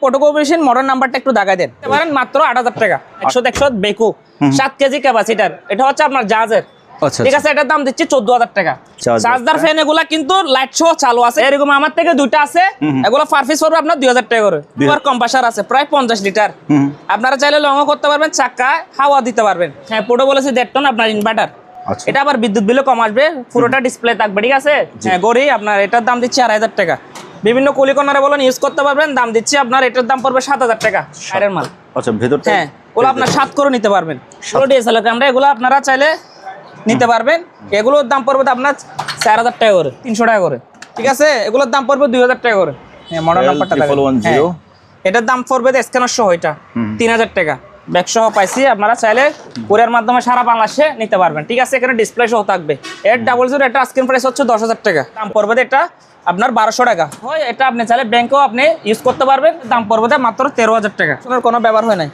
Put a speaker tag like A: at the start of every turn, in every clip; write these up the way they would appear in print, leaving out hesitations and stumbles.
A: Photocopy machine model নাম্বারটা একটু দেখাই দেন পারেন মাত্র 8000 টাকা 100 বেকু 7 কেজি ক্যাপাসিটার এটা হচ্ছে আপনার জাহাজের ঠিক আছে এটার দাম দিচ্ছি 14000 টাকা চার্জার ফ্যান এগুলা কিন্তু লাইট সহ চালু আছে এরকম আমার থেকে দুইটা আছে এগুলো পার পিস পড়বে আপনার 2000 টাকা করে আর কম্প্রেসার আছে প্রায় 50 লিটার আপনারা চাইলে লংও করতে পারবেন চাকা হাওয়া দিতে পারবেন হ্যাঁ পুরো বলেছি 1.5 টন আপনার ইনভার্টার এটা আবার বিদ্যুৎ বিলও কম আসবে পুরোটা ডিসপ্লে থাকবে ঠিক আছে হ্যাঁ গড়ি আপনার এটার দাম দিচ্ছি 2500 টাকা বিভিন্ন কুলি কর্নারে বলেন ইউজ করতে পারবেন দাম দিচ্ছি আপনার এটার দাম পড়বে 7000 টাকা আয়রন মাল
B: আচ্ছা ভেতরটা
A: হ্যাঁ ওগুলো আপনার 7 করে নিতে পারবেন পুরো ডিএসএলআর ক্যামেরা এগুলো আপনারা চাইলে নিতে পারবেন এগুলোর দাম পড়বে আপনার 4000 টাকা করে 300 টাকা করে ঠিক আছে এগুলোর দাম পড়বে 2000 টাকা করে হ্যাঁ মডেল নাম্বারটা দেখেন এটার দাম পড়বে স্ক্যানার সহ এটা 3000 টাকা ব্যাক সহ পাইছি আপনারা চাইলে কুরিয়ার মাধ্যমে সারা বাংলাদেশে নিতে পারবেন ঠিক আছে এখানে ডিসপ্লে সহ থাকবে 800 এটা স্ক্রিন প্রাইস হচ্ছে 10000 টাকা দাম পড়বে এটা আপনার 1200 টাকা হয় এটা আপনি চাইলে ব্যাংকেও আপনি ইউজ করতে পারবেন দাম পড়বে মাত্র 13000 টাকা কোনো ব্যবহার হয় নাই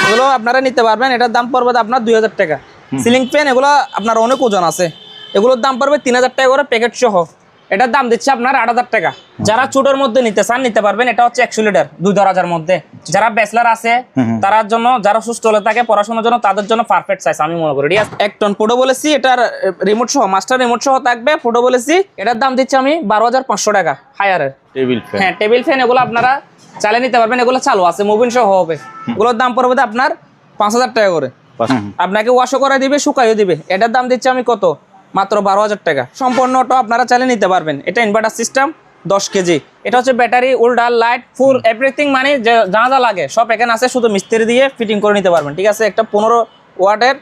A: এগুলো আপনারা নিতে পারবেন এটার দাম পড়বে আপনার 2000 টাকা সিলিং ফ্যান এগুলো আপনার অনেক ওজন আছে এগুলোর দাম পড়বে 3000 টাকা করে প্যাকেট সহ এটার দাম দিচ্ছে আপনার 8000 টাকা যারা ছোটোর মধ্যে নিতে চান নিতে পারবেন এটা হচ্ছে 100 লিটার 2-2000 মধ্যে যারা ব্যাচলার আছে তার জন্য যারা সুস্থ হলে থাকে পড়াশোনার জন্য তাদের জন্য পারফেক্ট সাইজ আমি মনে করি 1 টন ফটো বলেছি এটার রিমোট সহ মাস্টার রিমোট সহ থাকবে ফটো বলেছি এটার দাম দিচ্ছে আমি 12500 টাকা হায়ারের টেবিল ফ্যান হ্যাঁ টেবিল ফ্যান এগুলো আপনারা চালিয়ে নিতে পারবেন এগুলো চালু আছে মুভিং সহ হবে এগুলোর দাম পড়বে আপনার 5000 টাকা করে আপনাকে ওয়াশও করে দিবে শুকাইও দিবে এটার দাম দিচ্ছি আমি কত মাত্র 12000 টাকা সম্পূর্ণ অটো আপনারা চালিয়ে নিতে পারবেন এটা ইনভার্টার সিস্টেম 10 কেজি এটা হচ্ছে ব্যাটারি উল্ডার লাইট ফুল এভরিথিং মানে যা যা লাগে সব এখানে আছে শুধু মিস্ত্রি দিয়ে ফিটিং করে নিতে পারবেন ঠিক আছে একটা 15 ওয়াটের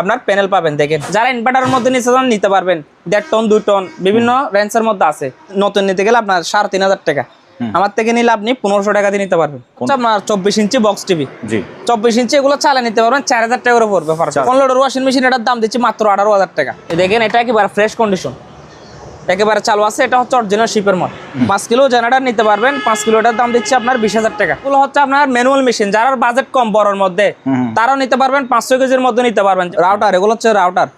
A: আপনার প্যানেল পাবেন দেখেন যারা ইনভার্টারের মধ্যে নিতে পারবেন 1.5 টন 2 টন বিভিন্ন রেঞ্জের মধ্যে আছে নতুন নিতে গেলে আপনার 3500 টাকা আমার থেকে নিলে আপনি 1500 টাকা দিয়ে নিতে পারবেন আপনার 24 ইঞ্চি বক্স টিভি 24 ইঞ্চি এগুলো চালিয়ে নিতে পারবেন 4000 টাকা করে পড়বে 15 লিটার ওয়াশিং মেশিন এটার দাম দিচ্ছি মাত্র 18000 টাকা দেখেন এটা একেবারে ফ্রেশ কন্ডিশন একেবারে চালু আছে এটা হচ্ছে অরিজিনাল শিপের মাল 5 কিলো জেনারেটর নিতে পারবেন 5 কিলোটার দাম দিচ্ছে আপনার 20000 টাকা এগুলো হচ্ছে আপনার ম্যানুয়াল মেশিন যারা বাজেট কম বড়র মধ্যে তারাও নিতে পারবেন 500 কেজির মধ্যে নিতে পারবেন রাউটার এগুলো হচ্ছে রাউটার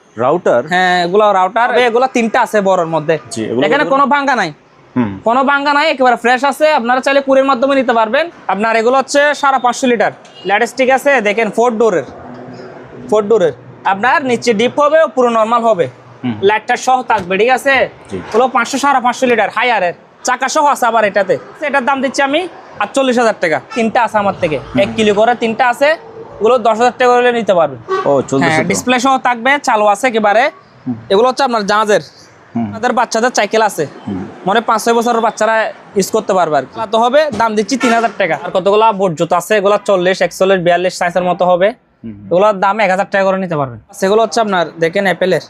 A: হ্যাঁ এগুলো রাউটার এগুলো 3টা আছে বড়র মধ্যে এখানে কোনো ভাঙা নাই কোনো ভাঙা নাই একেবারে ফ্রেশ আছে আপনারা চাইলে কুরিয়ার মাধ্যমে নিতে পারবেন আপনার এগুলো হচ্ছে 550 লিটার ল্যাটিস্টিক আছে দেখেন 4 ডোরের আপনার নিচে ডিপ হবে পুরো নরমাল হবে লাইটটা সহ থাকবে ঠিক আছে হলো 550 লিটার হায়ারের চাকা সহ আছে আবার এটাতে এটার দাম দিচ্ছি আমি 48000 টাকা 3টা আছে আমার থেকে 1 কিলো করে 3টা আছে ওগুলো 10000 টাকা করে নিতে পারবেন ও ডিসপ্লে সহ থাকবে চালু আছে একেবারে এগুলো হচ্ছে আপনার জাহাজের আমাদের বাচ্চাদের সাইকেল আছে মানে 5-6 বছরের বাচ্চারা ইউজ করতে পারবে আর তো হবে দাম দিচ্ছি 3000 টাকা আর কতগুলো বোর্ড জুতো আছে এগুলো 40 41 42 সাইজের মতো হবে এগুলোর দাম 1000 টাকা করে নিতে পারবেন সেগুলো হচ্ছে আপনার দেখেন অ্যাপেলের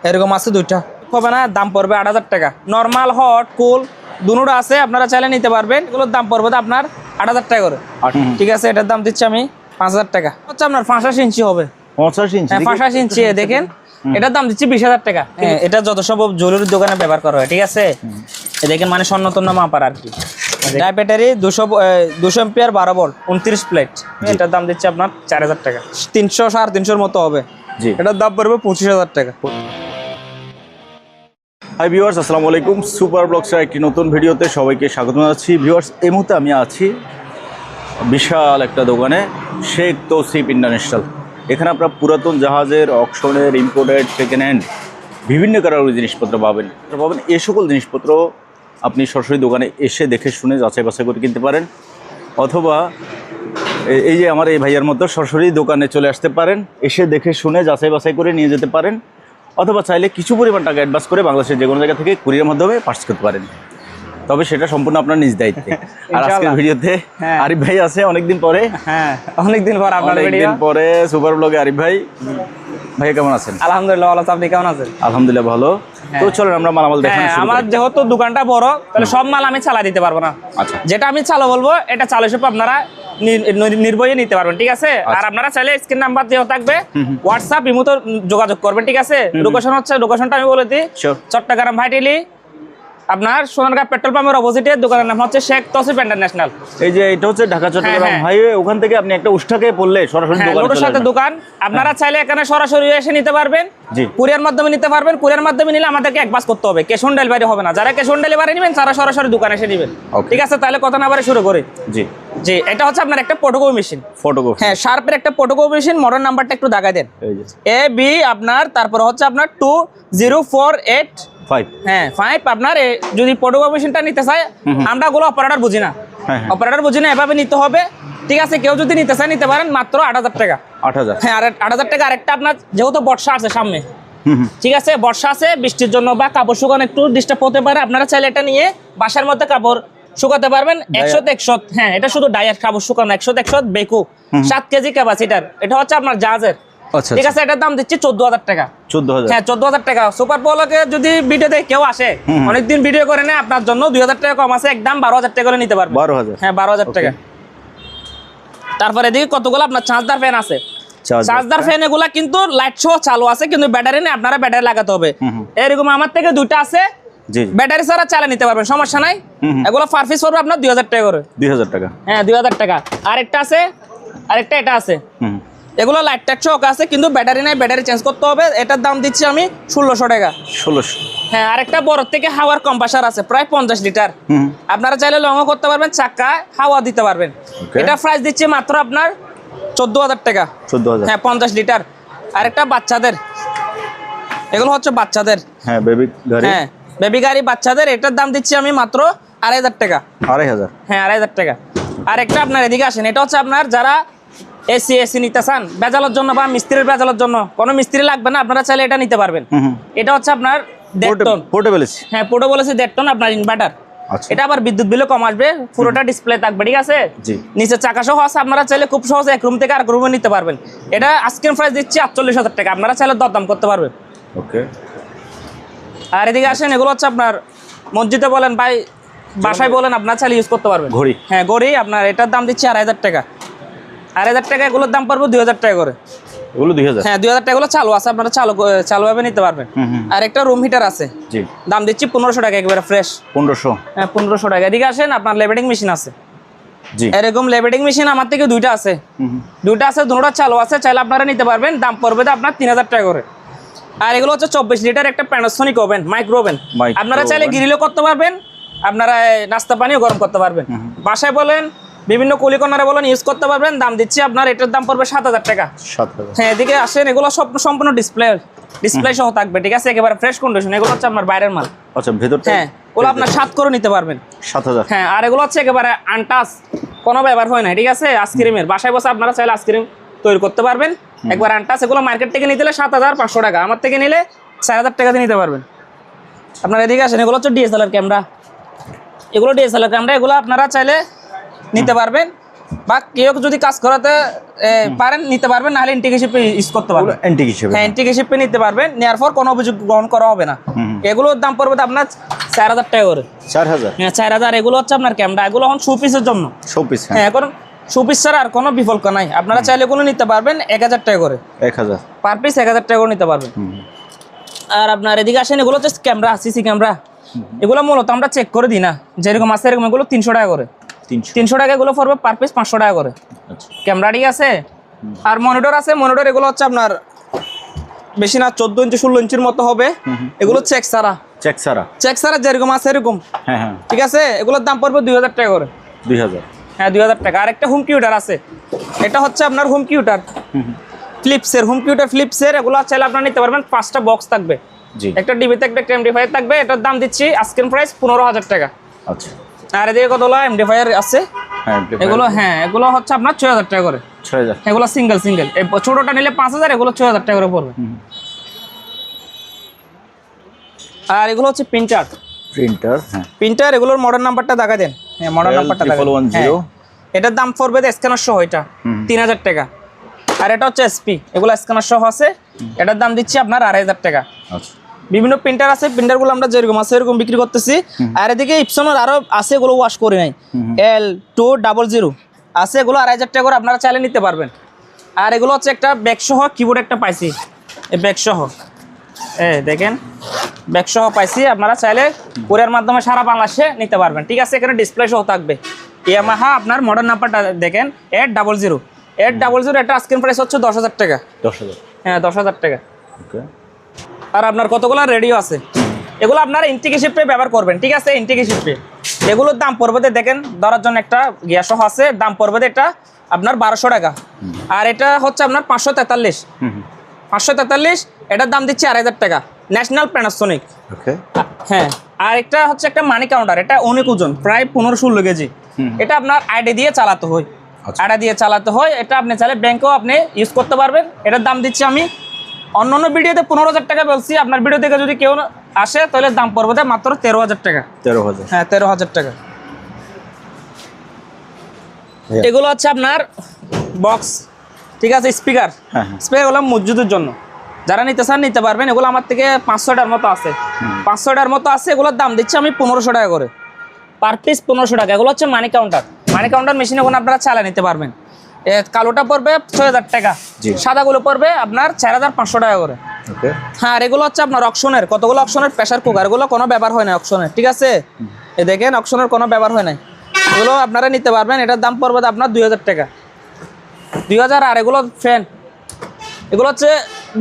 A: এরকম আছে দুইটা হবে না দাম পড়বে 8000 টাকা নরমাল হট কুল দুটোটা আছে আপনারা চাইলে নিতে পারবেন এগুলোর দাম পড়বে আপনার 8000 টাকা করে ঠিক আছে এটার দাম দিচ্ছি আমি 5000 টাকা হচ্ছে আপনার 85 ইঞ্চি হবে 85 ইঞ্চি দেখেন এটার দাম দিচ্ছি 20000 টাকা এটা যত সম্ভব জরুরি দোকানে ব্যবহার করা হয় ঠিক আছে দেখেন মানে স্বর্ণতন্য মাপার আর কি ব্যাটারি 200 এম্পিয়ার 12 ভোল্ট 29 প্লেট এটার দাম দিচ্ছি আপনার 4000 টাকা 300-350 মতো হবে এটার দাম পড়বে 25000 টাকা
B: হাই ভিউয়ার্স আসসালামু আলাইকুম সুপার ব্লগসের একটি নতুন ভিডিওতে সবাইকে স্বাগত জানাচ্ছি ভিউয়ার্স এই মুহূর্তে আমি আছি বিশাল একটা দোকানে শেখ তৌসিফ ইন্টারন্যাশনাল এখানে আপনারা পুরাতন জাহাজের অকশনের ইম্পোর্টেড সেকেন্ড হ্যান্ড বিভিন্ন ক্যাটাগরির জিনিসপত্র পাবেন এই সকল জিনিসপত্র আপনি সরাসরি দোকানে এসে দেখে শুনে যাচাই বাছাই করে কিনতে পারেন অথবা এই যে আমার এই ভাইয়ার মতো সরাসরি দোকানে চলে আসতে পারেন এসে দেখে শুনে যাচাই বাছাই করে নিয়ে যেতে পারেন অথবা চাইলে কিছু পরিমাণ টাকা অ্যাডভান্স করে বাংলাদেশের যে কোনো জায়গা থেকে কুরিয়ার মাধ্যমে পার্চেস করতে পারেন তবে সেটা সম্পূর্ণ আপনার নিজ দায়িত্বে আর আজকের ভিডিওতে আরিফ ভাই আছে অনেকদিন পরে অনেকদিন পরে সুপার ব্লগে আরিফ ভাই কেমন আছেন
A: আলহামদুলিল্লাহ ভালো আপনি কেমন আছেন
B: আলহামদুলিল্লাহ ভালো তো চলেন আমরা মালামাল দেখানো শুরু করি
A: আমার যেহেতু দোকানটা বড় তাহলে সব মাল আমি চালা দিতে পারবো না আচ্ছা যেটা আমি চালা বলবো এটা চালু সব আপনারা নির্ভয়ে নিতে পারবেন ঠিক আছে আর আপনারা চাইলে স্ক্রিন নাম্বার দেওয়া থাকবে হোয়াটসঅ্যাপ ইমোতে যোগাযোগ করবেন ঠিক আছে লোকেশনটা আমি বলে দিই চট্টগ্রাম ভাইটেলি আপনার সোনারগাঁ পেট্রোল পাম্পের অপোজিটে দোকানের নাম হচ্ছে শেখ তসিফ ইন্টারন্যাশনাল।
B: এই যে এটা হচ্ছে ঢাকা চট্টগ্রাম
A: হ্যাঁ।
B: হাইওয়ে, ওখান থেকে আপনি একটা উষ্ঠাকে পড়লে সরাসরি
A: হ্যাঁ,
B: দোকানে
A: লোটোর
B: চলে
A: সাথে
B: আসবেন।
A: দোকান। আপনারা চাইলে এখানে সরাসরি এসে নিতে পারবেন,
B: জি।
A: কুরিয়ার মাধ্যমে নিতে পারবেন। কুরিয়ার মাধ্যমে নিলে আমাদেরকে অ্যাডভান্স করতে হবে, ক্যাশ অন ডেলিভারি হবে না। যারা ক্যাশ অন ডেলিভারি নেবেন তারা সরাসরি দোকানে এসে নেবেন।
B: Okay.
A: ঠিক আছে, তাহলে কথা না বাড়ি শুরু করি।
B: জি।
A: জি, এটা হচ্ছে আপনার একটা ফটোকপি মেশিন।
B: ফটোকপি।
A: হ্যাঁ, শার্পের একটা ফটোকপি মেশিন। মডেল নাম্বারটা একটু দেখাই দেন।
B: এই যে
A: AB আপনার, তারপর হচ্ছে আপনার 2048
B: 5।
A: হ্যাঁ 5। আপনার যদি ফটোকপি মেশিনটা নিতে চায়, আমরা গুলো অপারেটর বুঝি না,
B: হ্যাঁ।
A: অপারেটর বুঝি না, এভাবে নিতে হবে। ঠিক আছে, কেউ যদি নিতে চায় নিতে পারেন, মাত্র 8,000 টাকা।
B: 8,000।
A: হ্যাঁ, আর 8,000 টাকা। আরেকটা আপনার যেহেতু বর্ষা আছে সামনে, ঠিক আছে, বর্ষা আছে, বৃষ্টির জন্য বা কাপড় শুকানো একটু ডিস্টার্ব হতে পারে, আপনারা চাইলে এটা নিয়ে বাসার মধ্যে কাপড় শুকাতে পারবেন। 100 হ্যাঁ, এটা শুধু ডায়ার কাপড় শুকানো। 100 বেকু, 7 কেজি ক্যাপাসিটার। এটা হচ্ছে আপনার জাহাজের।
B: আচ্ছা।
A: ঠিক আছে, এটার দাম দিচ্ছি 14,000 টাকা।
B: 14,000।
A: হ্যাঁ, 14,000 টাকা। সুপার পোলোকে যদি ভিডিওতে কেউ আসে, অনেকদিন ভিডিও করে নেয়, আপনার জন্য 2,000 টাকা কম আছে, একদম 12,000 টাকা করে নিতে পারবেন।
B: 12,000।
A: হ্যাঁ, 12,000 টাকা। তারপরে এদিকে কতগুলো আপনার চার্জার ফ্যান আছে। চার্জার ফ্যান এগুলা কিন্তু লাইট সহ চালু আছে, কিন্তু ব্যাটারি নেই, আপনারা ব্যাটারি লাগাতে হবে। এরকম আমার থেকে 2টা আছে,
B: জি।
A: ব্যাটারি ছাড়া চালিয়ে নিতে পারবেন, সমস্যা নাই। এগুলো পার পিস পড়বে আপনার 2,000 টাকা করে।
B: 2,000 টাকা।
A: হ্যাঁ, 2,000 টাকা। আরেকটা আছে, আরেকটা এটা আছে। এগুলো লাইট টাইট সহ আছে, কিন্তু ব্যাটারি নাই, ব্যাটারি চেঞ্জ করতে হবে। এটার দাম দিচ্ছি আমি 1,600 টাকা।
B: 1,600।
A: হ্যাঁ, আরেকটা বড় থেকে হাওয়ার কম্প্রেসার আছে, প্রায় 50 লিটার। আপনারা চাইলে লংও করতে পারবেন, চাকা হাওয়া দিতে পারবেন। এটা প্রাইস দিচ্ছি মাত্র আপনার 14,000 টাকা।
B: 14,000।
A: হ্যাঁ, 50 লিটার। আরেকটা বাচ্চাদের, এগুলো হচ্ছে বাচ্চাদের।
B: হ্যাঁ, বেবি গাড়ি।
A: হ্যাঁ, বেবি গাড়ি বাচ্চাদের। এটার দাম দিচ্ছি আমি মাত্র 2,500 টাকা।
B: 2,500।
A: হ্যাঁ, 2,500 টাকা। আরেকটা আপনার এদিকে আসেন, এটা হচ্ছে আপনার যারা এসি নিতে চান বেজালের জন্য বা মিস্ত্রির বেজালের জন্য, কোনো মিস্ত্রি লাগবে না, আপনারা চাইলে এটা নিতে পারবেন। এটা হচ্ছে আপনার 1.5 টন।
B: Portable AC.
A: হ্যাঁ, পুরো বলেছি 1.5 টন আপনার ইনভার্টার।
B: আচ্ছা।
A: এটা আবার বিদ্যুৎ বিলও কম আসবে, পুরোটা ডিসপ্লে থাকবে। ঠিক আছে,
B: জি।
A: নিচে চাকা সহ আছে, আপনারা চাইলে খুব সহজে এক রুম থেকে আরেক রুমে নিতে পারবেন। এটা আজকের প্রাইস দিচ্ছি 48,000 টাকা, আপনারা চাইলে দরদাম করতে পারবেন।
B: ওকে।
A: আর এদিকে আসেন, এগুলো হচ্ছে আপনার মসজিদে বলেন ভাই, বাসায় বলেন, আপনারা চাইলে ইউজ করতে পারবেন।
B: ঘড়ি।
A: হ্যাঁ, ঘড়ি। আপনার এটার দাম দিচ্ছি 2,500 টাকা। 2,500 টাকা। এগুলোর দাম পড়বে 2,000 টাকা করে।
B: এগুলো 2,000।
A: হ্যাঁ, 2,000 টাকা। এগুলো চালু আছে, আপনারা চালুভাবে নিতে পারবেন। আর একটা রুম হিটার আছে,
B: জি।
A: দাম দিচ্ছি 1,500 টাকা, একেবারে ফ্রেশ।
B: 1,500।
A: হ্যাঁ, 1,500 টাকা। এদিকে আসেন, আপনার লেবেডিং মেশিন আছে।
B: জি।
A: এরকম লেবেডিং মেশিন আমার থেকে 2টা আছে। 2টা আছে, দুটোটা চালু আছে, চাইলে আপনারা নিতে পারবেন। দাম পড়বে আপনার 3,000 টাকা করে। আর এগুলো হচ্ছে 24 লিটার একটা প্যানাসোনিক ওভেন, মাইক্রো ওভেন। আপনারা চাইলে গ্রিলও করতে পারবেন, আপনারা নাস্তা পানিও গরম করতে পারবেন। বাসায় বলেন, বিভিন্ন কুলি কর্নারে বলেন, ইউজ করতে পারবেন। দাম দিচ্ছি আপনার, এটার দাম পড়বে 7,000 টাকা।
B: 7,000।
A: হ্যাঁ, এদিকে আসেন, এগুলো সব সম্পূর্ণ ডিসপ্লে সহ থাকবে। ঠিক আছে, একেবারে ফ্রেশ কন্ডিশন। এগুলো হচ্ছে আপনার বাইরের মাল।
B: আচ্ছা, ভেতরটা।
A: হ্যাঁ, ওগুলো আপনার 7 করে নিতে পারবেন।
B: 7,000।
A: হ্যাঁ, আর এগুলো হচ্ছে একেবারে আনটাচ, কোনো ব্যবহার হয় না। ঠিক আছে, আইসক্রিমের বাসায় বসে আপনারা চাইলে আইসক্রিম তৈরি করতে পারবেন, একবার আনটাচ। এগুলো মার্কেট থেকে নিতে হলে 7,500 টাকা, আমার থেকে নিলে 4,000 টাকা দিয়ে নিতে পারবেন। আপনার এদিকে আসেন, এগুলো হচ্ছে ডিএসএলআর ক্যামেরা। এগুলো ডিএসএলআর ক্যামেরা, এগুলো আপনারা চাইলে নিতে পারবেন, বা কেউ যদি কাজ করাতে পারেন নিতে পারবেন, নাহলে ইন্টিগ্রেশিপে ইউজ করতে পারবেন।
B: অ্যান্টিক হিসেবে।
A: হ্যাঁ, ইন্টিগ্রেশিপে নিতে পারবেন। নেওয়ার পর কোনো অভিযোগ গ্রহণ করা হবে না। এগুলোর দাম পড়বে আপনার 4,000 টাকা করে।
B: 4,000।
A: হ্যাঁ, 4,000। এগুলো হচ্ছে আপনার ক্যামেরা, এগুলো এখন শোপিসের জন্য।
B: শোপিস।
A: হ্যাঁ, এখন শোপিস ছাড়া আর কোনো বিকল্প নাই। আপনারা চাইলে এগুলো নিতে পারবেন 1,000 টাকা করে।
B: 1,000।
A: পার পিস 1,000 টাকা করে নিতে পারবেন। আর আপনার এদিকে আসেন, এগুলো হচ্ছে ক্যামেরা, সিসি ক্যামেরা। এগুলো মূলত আমরা চেক করে দিই না, যেরকম আছে এরকম। এগুলো 300 টাকা করে। 300 টাকা এগুলো পড়বে, পার পিস 500 টাকা করে।
B: আচ্ছা।
A: ক্যামেরা ঠিক আছে। আর মনিটর আছে, মনিটর এগুলো হচ্ছে আপনার বেশি না 14 ইঞ্চি 16 ইঞ্চির মতো হবে। এগুলো চেক ছাড়া যেরকম আছে এরকম।
B: হ্যাঁ, হ্যাঁ।
A: ঠিক আছে, এগুলোর দাম পড়বে 2,000 টাকা করে।
B: 2,000।
A: হ্যাঁ, 2,000 টাকা। আর একটা হোম কিউটার আছে, এটা হচ্ছে আপনার হোম কিউটার ফিলিপসের। হোম কিউটার ফিলিপসের, এগুলো চাইলে আপনারা নিতে পারবেন। 5টা বক্স থাকবে,
B: জি।
A: একটা ডিবিতে একটা এমডি5 থাকবে। এটার দাম দিচ্ছি আজকের প্রাইস 15,000 টাকা।
B: আচ্ছা।
A: আর এদিকে কতগুলো এমডি5 আছে,
B: হ্যাঁ,
A: এগুলো হ্যাঁ, এগুলো হচ্ছে আপনার 6,000 টাকা করে।
B: 6,000।
A: এগুলো সিঙ্গেল। এই ছোটটা নিলে 5,000, এগুলো 6,000 টাকা করে পড়বে। আর এগুলো হচ্ছে প্রিন্টার।
B: হ্যাঁ।
A: প্রিন্টার, এগুলোর মডেল নাম্বারটা দেখা দেন। হ্যাঁ, মডেল নাম্বারটা দেখা দেন।
B: 1110।
A: এটার দাম পড়বে স্ক্যানার সহ এটা 3,000 টাকা। আর এটা হচ্ছে এসপি, এগুলো স্ক্যানার সহ আছে। এটার দাম দিচ্ছি আপনার 2,500 টাকা।
B: আচ্ছা।
A: বিভিন্ন প্রিন্টার আছে, প্রিন্টারগুলো আমরা যেরকম আছে এরকম বিক্রি করতেছি। আর এদিকে ইপসনের আরো আছে, এগুলো ওয়াশ করে নাই, L200 আছে, এগুলো 2,500 টাকা করে আপনারা চাইলে নিতে পারবেন। আর এগুলো হচ্ছে একটা ব্যাগ সহ কিবোর্ড একটা পাইছি, এই ব্যাগ সহ, দেখেন ব্যাগ সহ পাইছি, আপনারা চাইলে কুরিয়ার মাধ্যমে সারা বাংলাদেশে নিতে পারবেন। ঠিক আছে, এখানে ডিসপ্লে সহ থাকবে। ইয়ামাহা আপনার মডেল নাম্বারটা দেখেন 800 800, এটা আস্কিং প্রাইস হচ্ছে 10,000 টাকা।
B: 10,000।
A: হ্যাঁ 10,000 টাকা।
B: ওকে।
A: আর আপনার কতগুলো রেডিও আছে, এগুলো আপনারা ইন্টিগ্রেটেড শিফটে ব্যবহার করবেন। ঠিক আছে, ইন্টিগ্রেটেড শিফটে এগুলোর দাম পড়বে দেখেন, ধরার জন্য একটা গিয়া সহ আছে, দাম পড়বে এটা আপনার 1200 টাকা। আর এটা হচ্ছে আপনার 543, 543, এটার দাম দিচ্ছি 2,500 টাকা। National Panasonic.
B: ওকে।
A: হ্যাঁ, আর একটা হচ্ছে একটা মানি কাউন্টার, এটা অনেক ওজন, প্রায় 15-16 কেজি। এটা আপনার আইডি দিয়ে চালাতে হয়, আইডি দিয়ে চালাতে হয়। এটা আপনি চাইলে ব্যাংকেও আপনি ইউজ করতে পারবেন। এটার দাম দিচ্ছি আমি অন্য ভিডিওতে 15,000 টাকা বলছি, আপনার ভিডিও থেকে যদি কেউ আসে তাহলে দাম পড়বে মাত্র 13,000 টাকা।
B: 13,000।
A: হ্যাঁ 13,000 টাকা। এগুলো হচ্ছে আপনার বক্স, ঠিক আছে, স্পিকার।
B: হ্যাঁ।
A: স্পিকারগুলো মসজিদের জন্য যারা নিতে চান নিতে পারবেন। এগুলো আমার থেকে 500টার মতো আছে, 500টার মতো আছে। এগুলোর দাম দিচ্ছি আমি 1500 টাকা করে, পার পিস 1500 টাকা। এগুলো হচ্ছে মানি কাউন্টার, মানি কাউন্টার মেশিন, এখন আপনারা চালা নিতে পারবেন। কালোটা পড়বে 6,000 টাকা, সাদাগুলো পড়বে আপনার 4,500 টাকা করে।
B: ওকে।
A: হ্যাঁ, আর এগুলো হচ্ছে আপনার অকশনের, কতগুলো অকশনের প্রেসার কুকার, এগুলো কোনো ব্যাপার হয় না অকশনের। ঠিক আছে, এই দেখেন অকশনের কোনো ব্যাপার হয় না, এগুলো আপনারা নিতে পারবেন। এটার দাম পড়বে আপনার 2,000 টাকা, 2,000। আর এগুলো ফ্যান, এগুলো হচ্ছে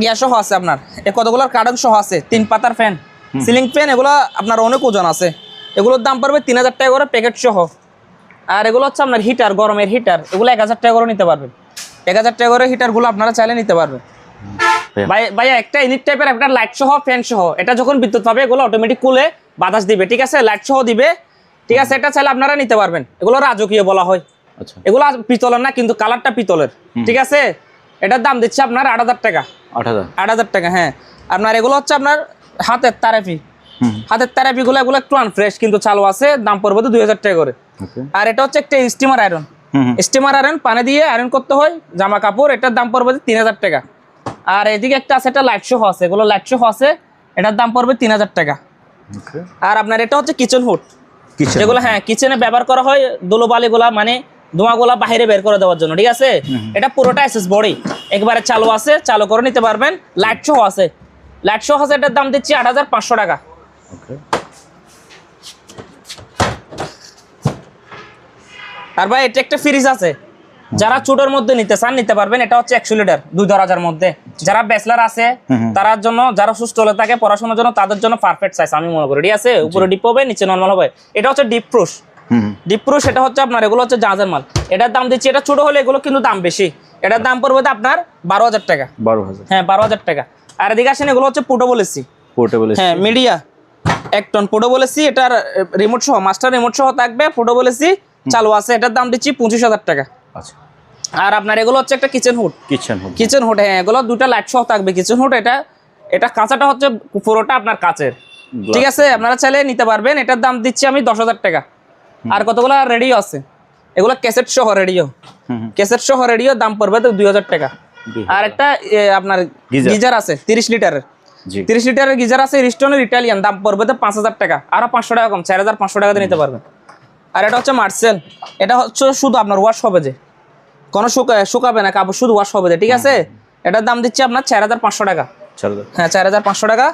A: গ্যাস সহ আছে আপনার, কতগুলোর কার্টন সহ আছে, 3 পাতার ফ্যান, সিলিং ফ্যান। এগুলো আপনার অনেক ওজন আছে, এগুলোর দাম পড়বে 3,000 টাকা করে প্যাকেট সহ। আর এগুলো হচ্ছে আপনার হিটার, গরমের হিটার, এগুলো 1,000 টাকা করে নিতে পারবেন। 1,000 টাকা করে হিটারগুলো আপনারা চাইলে নিতে পারবেন। ভাইয়া একটা ইউনিট টাইপের একটা লাইট সহ ফ্যান সহ, এটা যখন বিদ্যুৎ পাবে এগুলো অটোমেটিক কুলে বাতাস দিবে। ঠিক আছে, লাইট সহ দিবে। ঠিক আছে, এটা চাইলে আপনারা নিতে পারবেন। এগুলো রাজকীয় বলা হয়।
B: আচ্ছা।
A: এগুলো পিতলের না, কিন্তু কালারটা পিতলের। ঠিক আছে, এটার দাম দিচ্ছে আপনার 8,000 টাকা। 8,000 টাকা। হ্যাঁ, আপনার এগুলো হচ্ছে আপনার হাতের থেরাপি, হাতের থেরাপিগুলো এগুলো একটু আনফ্রেশ কিন্তু চালু আছে, দাম পড়বে তো 2,000 টাকা করে। আর এটা হচ্ছে একটা স্টিমার আয়রন, স্টিমার আয়রন, পানি দিয়ে আয়রন করতে হয় জামা কাপড়, এটার দাম পড়বে 3,000 টাকা। আর এদিকে একটা আছে, এটা লাইট সহ আছে, এগুলো লাইট সহ আছে, এটার দাম পড়বে 3,000 টাকা। আর আপনার এটা হচ্ছে কিচেন হুড, যেগুলো হ্যাঁ কিচেনে ব্যবহার করা হয়, ধুলোবালিগুলা মানে ধোঁয়াগুলা বাইরে বের করে দেওয়ার জন্য। ঠিক আছে, এটা পুরোটা এসএস বডি, একবারে চালু আছে, চালু করে নিতে পারবেন। লাইট সহ আছে, লাইট সহ আছে, এটার দাম দিচ্ছি 8,500 টাকা। আর ভাই এটা একটা ফ্রিজ আছে, যারা ছোটোর মধ্যে নিতে চান নিতে পারবেন। এটা হচ্ছে 100 লিটার 2 দরজার মধ্যে। যারা ব্যাচলার আছে তার জন্য, যারা সুস্থ হলে থাকে পড়াশোনার জন্য, তাদের জন্য পারফেক্ট সাইজ আমি মনে করি। ঠিক আছে, উপরে ডিপ হবে, নিচে নর্মাল হবে। এটা হচ্ছে ডিপ প্রুশ, ডিপ প্রুশ। এটা হচ্ছে আপনার, এগুলো হচ্ছে জাহাজের মাল। এটার দাম দিচ্ছি, এটা ছোট হলে এগুলো কিন্তু দাম বেশি, এটার দাম পড়বে আপনার 12,000 টাকা।
B: 12,000।
A: হ্যাঁ 12,000 টাকা। আর এদিকে আসেন, এগুলো হচ্ছে পোর্টেবল এসি, হ্যাঁ মিডিয়া 1 টন পোর্টেবল এসি। এটার রিমোট সহ, মাস্টার রিমোট সহ থাকবে, পোর্টেবল এসি চালু আছে। এটার দাম দিচ্ছি 25,000 টাকা।
B: আচ্ছা।
A: আর আপনার এগুলো হচ্ছে একটা কিচেন হুড, কিচেন হুড। হ্যাঁ, এগুলো 2টা লাইট সহ থাকবে কিচেন হুড। এটা কাঁচাটা হচ্ছে পুরোটা আপনার কাচের। ঠিক আছে, আপনারা চাইলে নিতে পারবেন। এটার দাম দিচ্ছি আমি 10,000 টাকা। আর কতগুলো রেডিও আছে, এগুলো ক্যাসেট সহ রেডিও, ক্যাসেট সহ রেডিও, দাম পড়বে তো 2,000 টাকা। আর একটা আপনার গিজার আছে 30 লিটারের, 30 লিটারের গিজার আছে রিস্টনের ইটালিয়ান, দাম পড়বে তো 5,000 টাকা। আরো 500 টাকা কম, 4,500 টাকাতে নিতে পারবেন। আর এটা হচ্ছে মার্সেল, এটা হচ্ছে শুধু আপনার ওয়াশ হবে, যে কোনো শুকাবে না কাপড়, শুধু ওয়াশ হবে। ঠিক আছে, এটার দাম দিচ্ছি আপনার 4,500 টাকা। হ্যাঁ 4,500 টাকা।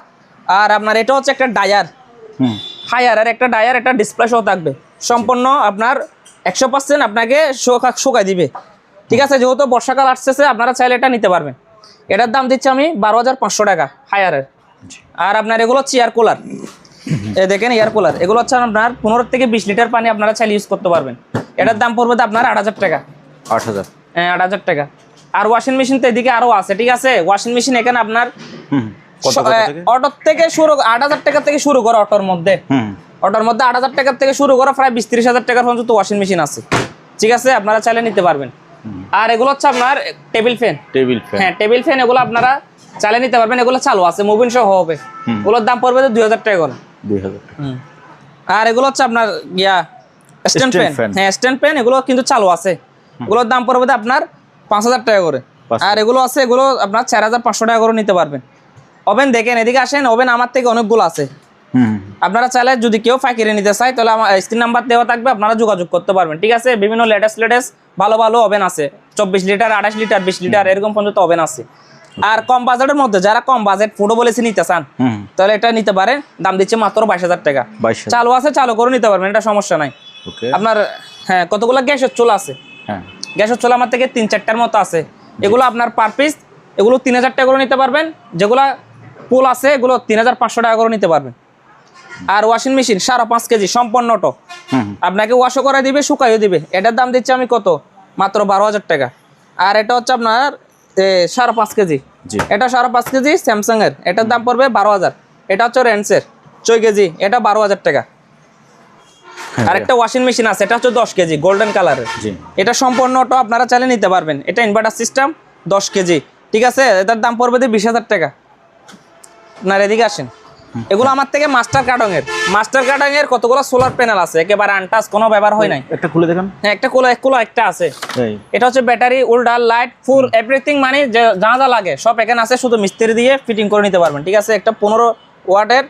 A: আর আপনার এটা হচ্ছে একটা ডায়ার, হায়ার আর একটা ডায়ার, এটা ডিসপ্লে সহ থাকবে, সম্পূর্ণ আপনার 100% আপনাকে শুকাই দিবে। ঠিক আছে, যেহেতু বর্ষাকাল আসতেছে আপনারা চাইলে এটা নিতে পারবেন। এটার দাম দিচ্ছি আমি 12,500 টাকা হায়ারের। আর আপনার এগুলো হচ্ছে এয়ার কুলার, এই দেখেন এয়ার কুলার, এগুলো হচ্ছে আপনার 15 থেকে 20 লিটার পানি আপনারা চাইলে ইউজ করতে পারবেন। এটার দাম পড়বে আপনার 8,000 টাকা।
B: 8,000।
A: হ্যাঁ 8,000 টাকা। আর ওয়াশিং মেশিন তো এদিকে আরো আছে। ঠিক আছে, ওয়াশিং মেশিন এখানে আপনার অটোর থেকে শুরু 8,000 টাকা থেকে শুরু করে, অটোর মধ্যে 8,000 টাকা থেকে শুরু করে প্রায় 20-30,000 টাকার পর্যন্ত ওয়াশিং মেশিন আছে। ঠিক আছে, আপনারা চাইলে নিতে পারবেন। আর এগুলো হচ্ছে আপনার টেবিল ফ্যান, হ্যাঁ টেবিল ফ্যান, এগুলো আপনারা চাইলে নিতে পারবেন। এগুলো চালু আছে, মোবিল সহ হবে, এগুলোর দাম পড়বে 2,000 টাকা করে।
B: 2,000 টাকা।
A: আর এগুলো হচ্ছে আপনার স্ট্যান্ড ফ্যান, হ্যাঁ স্ট্যান্ড ফ্যান, এগুলো কিন্তু চালু আছে, এগুলোর দাম পড়বে আপনার 5,000 টাকা করে। আর এগুলো আছে, এগুলো আপনার 4,500 টাকা করে নিতে পারবেন। ওভেন দেখেন, এদিকে আসেন, ওভেন আমার থেকে অনেকগুলো আছে। আপনারা চাইলে যদি কেউ ফাঁকিরে নিতে চায় তাহলে আমার স্ক্রিন নাম্বার দেওয়া থাকবে, আপনারা যোগাযোগ করতে পারবেন। ঠিক আছে, বিভিন্ন লেটেস্ট ভালো ভালো ওভেন আছে, 24 লিটার, 28 লিটার, 20 লিটার এরকম পর্যন্ত ওভেন আছে। আর কম বাজেটের মধ্যে যারা কম বাজেট ফুটো বলেছি নিতে চান তাহলে এটা নিতে পারেন, দাম দিচ্ছে মাত্র 22,000 টাকা।
B: 22,000
A: চালু আছে, চালু করে নিতে পারবেন, এটা সমস্যা নাই।
B: ওকে।
A: আপনার হ্যাঁ কতগুলো গ্যাসের চুলা আছে,
B: হ্যাঁ
A: গ্যাসের চুলা আমার থেকে 3-4টার মতো আছে। এগুলো আপনার পার পিস এগুলো 3,000 টাকা করে নিতে পারবেন, যেগুলো পুল আছে এগুলো 3,500 টাকা করে নিতে পারবেন। আর ওয়াশিং মেশিন 5.5 কেজি সম্পূর্ণ অটো, আপনাকে ওয়াশও করে দিবে, শুকাইও দিবে। এটার দাম দিচ্ছি আমি কত, মাত্র 12,000 টাকা। আর এটা হচ্ছে আপনার 5.5 কেজি, এটা 5.5 কেজি স্যামসাং এর, এটার দাম পড়বে 12,000। এটা হচ্ছে রেন্সের 6 কেজি, এটা 12,000 টাকা। আরেকটা ওয়াশিং মেশিন আছে, এটা হচ্ছে 10 কেজি গোল্ডেন কালারের, এটা সম্পূর্ণ অটো, আপনারা চাইলে নিতে পারবেন। এটা ইনভার্টার সিস্টেম 10 কেজি, ঠিক আছে, এটার দাম পড়বে 20,000 টাকা। আপনার এদিকে আসেন, এগুলো আমার থেকে মাস্টার কার্টং এর কতগুলো সোলার প্যানেল আছে, একেবারে আনটাচ, কোনো ব্যবহার হয় নাই।
B: একটা খুলে দেখেন।
A: হ্যাঁ একটা একটা আছে। এটা হচ্ছে ব্যাটারি, উল্ডার, লাইট, ফুল এভরিথিং, মানে যা যা লাগে সব এখানে আছে, শুধু মিস্ত্রি দিয়ে ফিটিং করে নিতে পারবেন, ঠিক আছে। একটা 15 ওয়াটের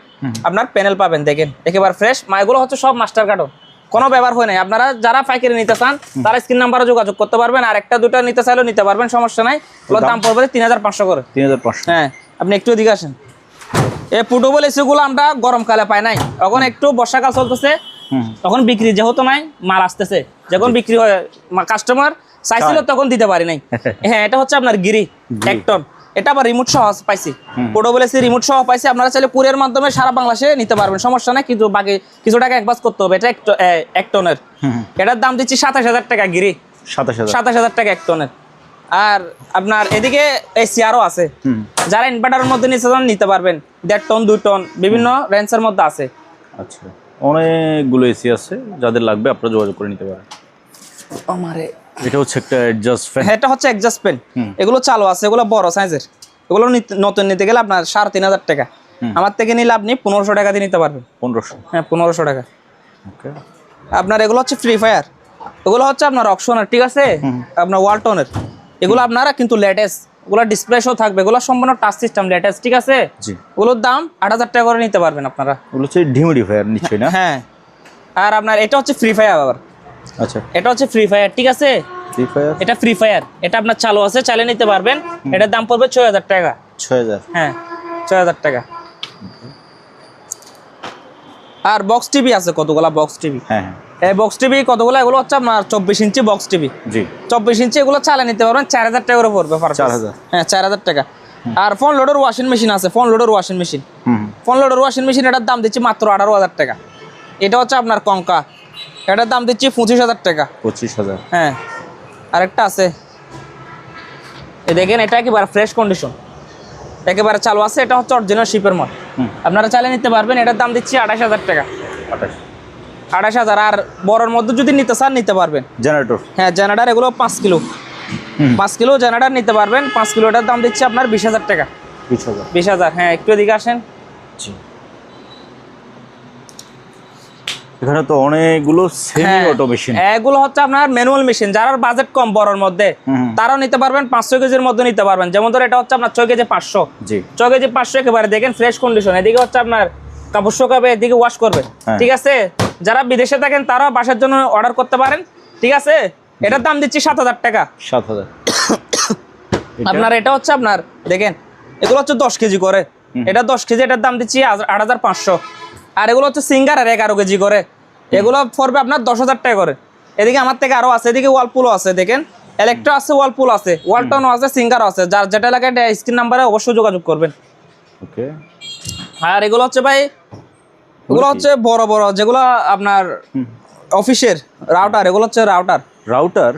A: আপনার প্যানেল পাবেন, দেখেন একেবারে ফ্রেশ। এগুলো হচ্ছে সব মাস্টার কার্টন, কোনো ব্যবহার হয় নাই। আপনারা যারা পাইকারি নিতে চান তারা স্ক্রিন নাম্বারে যোগাযোগ করতে পারবেন, আর একটা দুটা নিতে চাইলেও নিতে পারবেন, সমস্যা নাই। ওগুলোর দাম পড়বে 3,500 করে।
B: 3,500।
A: হ্যাঁ আপনি একটু এদিকে আসেন। এই পোর্টেবল এসিগুলো আমরা গরমকালে পাই নাই, এখন একটু বর্ষাকাল চলতেছে, তখন বিক্রি যেহেতু নাই, মাল আসতেছে, যখন বিক্রি হয় কাস্টমার চাইছিল তখন দিতে পারি নাই। হ্যাঁ এটা হচ্ছে আপনার গিরি 1 টন, এটা আবার রিমোট সহ পাইছি, পোর্টেবল এসি রিমোট সহ পাইছি। আপনারা চাইলে কুরিয়ার মাধ্যমে সারা বাংলাদেশে নিতে পারবেন, সমস্যা নাই, কিন্তু বাকি কিছু টাকা অ্যাডভান্স করতে হবে। এটা 1 টনের, এটার দাম দিচ্ছি 27,000 টাকা গিরি, 27,000 টাকা 1 টনের। আর আপনার এদিকে এসি আরও আছে, যারা ইনভার্টারের মধ্যে নিতে পারবেন, 1.5 টন 2 টন বিভিন্ন রেঞ্জের মধ্যে আছে।
B: আচ্ছা, অনেকগুলো এসি আছে, যাদের লাগবে আপনারা যোগাযোগ করে নিতে পারেন।
A: আমারে
B: এটা হচ্ছে একটা অ্যাডজাস্ট ফ্যান,
A: এটা হচ্ছে অ্যাডজাস্ট ফ্যান, এগুলো চালু আছে, এগুলো বড় সাইজের, এগুলো নতুন নিতে গেলে আপনার 3,500 টাকা, আমার থেকে নিলে আপনি 1,500 টাকা দিয়ে নিতে পারবেন।
B: 1500?
A: হ্যাঁ 1,500 টাকা।
B: ওকে।
A: আপনার এগুলো হচ্ছে ফ্রি ফায়ার, এগুলো হচ্ছে আপনার অকশনের, ঠিক আছে, আপনার ওয়ালটনের, এগুলো আপনারা কিন্তু লেটেস্ট, এগুলো ডিসপ্লে শো থাকবে, এগুলো সম্পূর্ণ টাচ সিস্টেম লেটেস্ট, ঠিক আছে। এগুলোর দাম 8,000 টাকা করে নিতে পারবেন আপনারা।
B: এগুলো হচ্ছে ডিমিডিফায়ার নিশ্চয়ই না?
A: হ্যাঁ। আর আপনার এটা হচ্ছে ফ্রি ফায়ার আবার।
B: আচ্ছা,
A: এটা হচ্ছে ফ্রি ফায়ার, ঠিক আছে,
B: ফ্রি ফায়ার,
A: এটা ফ্রি ফায়ার, এটা আপনার চালু আছে, চালিয়ে নিতে পারবেন। এটার দাম পড়বে 6,000 টাকা।
B: 6,000?
A: হ্যাঁ 6,000 টাকা। আর বক্স টিভি আছে কতগুলা, বক্স টিভি।
B: হ্যাঁ হ্যাঁ,
A: এই বক্স টিভি কতগুলো, এগুলো হচ্ছে আপনার 24 ইঞ্চি বক্স টিভি।
B: জি,
A: 24 ইঞ্চি, এগুলো চালিয়ে নিতে পারবেন, 4,000 টাকা করে পড়বে।
B: 4,000?
A: হ্যাঁ 4,000 টাকা। আর ফোন লোডার ওয়াশিং মেশিন আছে, ফোন লোডার ওয়াশিং মেশিন, এটার দাম দিচ্ছি মাত্র 18,000 টাকা। এটা হচ্ছে আপনার কঙ্কা, এটার দাম দিচ্ছি 25,000 টাকা।
B: 25,000?
A: হ্যাঁ। আরেকটা আছে, এই দেখেন, এটা একেবারে ফ্রেশ কন্ডিশন, একেবারে চালু আছে, এটা হচ্ছে অরিজিনাল শিপের মাল, আপনারা চালিয়ে নিতে পারবেন। এটার দাম দিচ্ছি 28,000 টাকা। 28,000। আর বড়র মধ্যে যদি নিতে চান নিতে পারবেন।
B: জেনারেটর?
A: হ্যাঁ জেনারেটর, এগুলো 5 কিলো, 5 কিলো জেনারেটর নিতে পারবেন। 5 কিলোটার দাম দিচ্ছি আপনার 20,000 টাকা। 20,000? হ্যাঁ একটু এদিকে আসেন।
B: এখানে তো অনেকগুলো সেমি অটো মেশিন।
A: এগুলো হচ্ছে আপনার ম্যানুয়াল মেশিন, যারা বাজেট কম বড়র মধ্যে তারাও নিতে পারবেন, 500 কেজির মধ্যে নিতে পারবেন। যেমন ধর এটা হচ্ছে আপনার 6 কেজি 500, 6 কেজি 500, একেবারে দেখেন ফ্রেশ কন্ডিশন। এদিকে হচ্ছে আপনার কাপড় শুকাবে, এদিকে ওয়াশ করবে, ঠিক আছে। যারা বিদেশে থাকেন তারা বাসার জন্য অর্ডার করতে পারেন, ঠিক আছে। এটার দাম দিচ্ছি 7,000 টাকা।
B: 7,000?
A: আপনার এটা হচ্ছে আপনার দেখেন, এগুলো হচ্ছে 10 কেজি করে, এটা 10 কেজি, এটার দাম দিচ্ছি 8,500। আর এগুলো হচ্ছে সিঙ্গার, আর 11 কেজি করে, এগুলো পড়বে আপনার 10,000 টাকা করে। এদিকে আমার থেকে আরও আছে, এদিকে ওয়ালপুলও আছে, দেখেন ইলেকট্রা আছে, ওয়ালপুল আছে, ওয়ালটনও আছে, সিঙ্গারও আছে। যার যেটা লাগে স্ক্রিন নাম্বারে অবশ্যই যোগাযোগ করবেন।
B: ওকে।
A: আর এগুলো হচ্ছে ভাই, এগুলো হচ্ছে বড় বড় যেগুলো আপনার অফিসের রাউটার, এগুলো হচ্ছে রাউটার।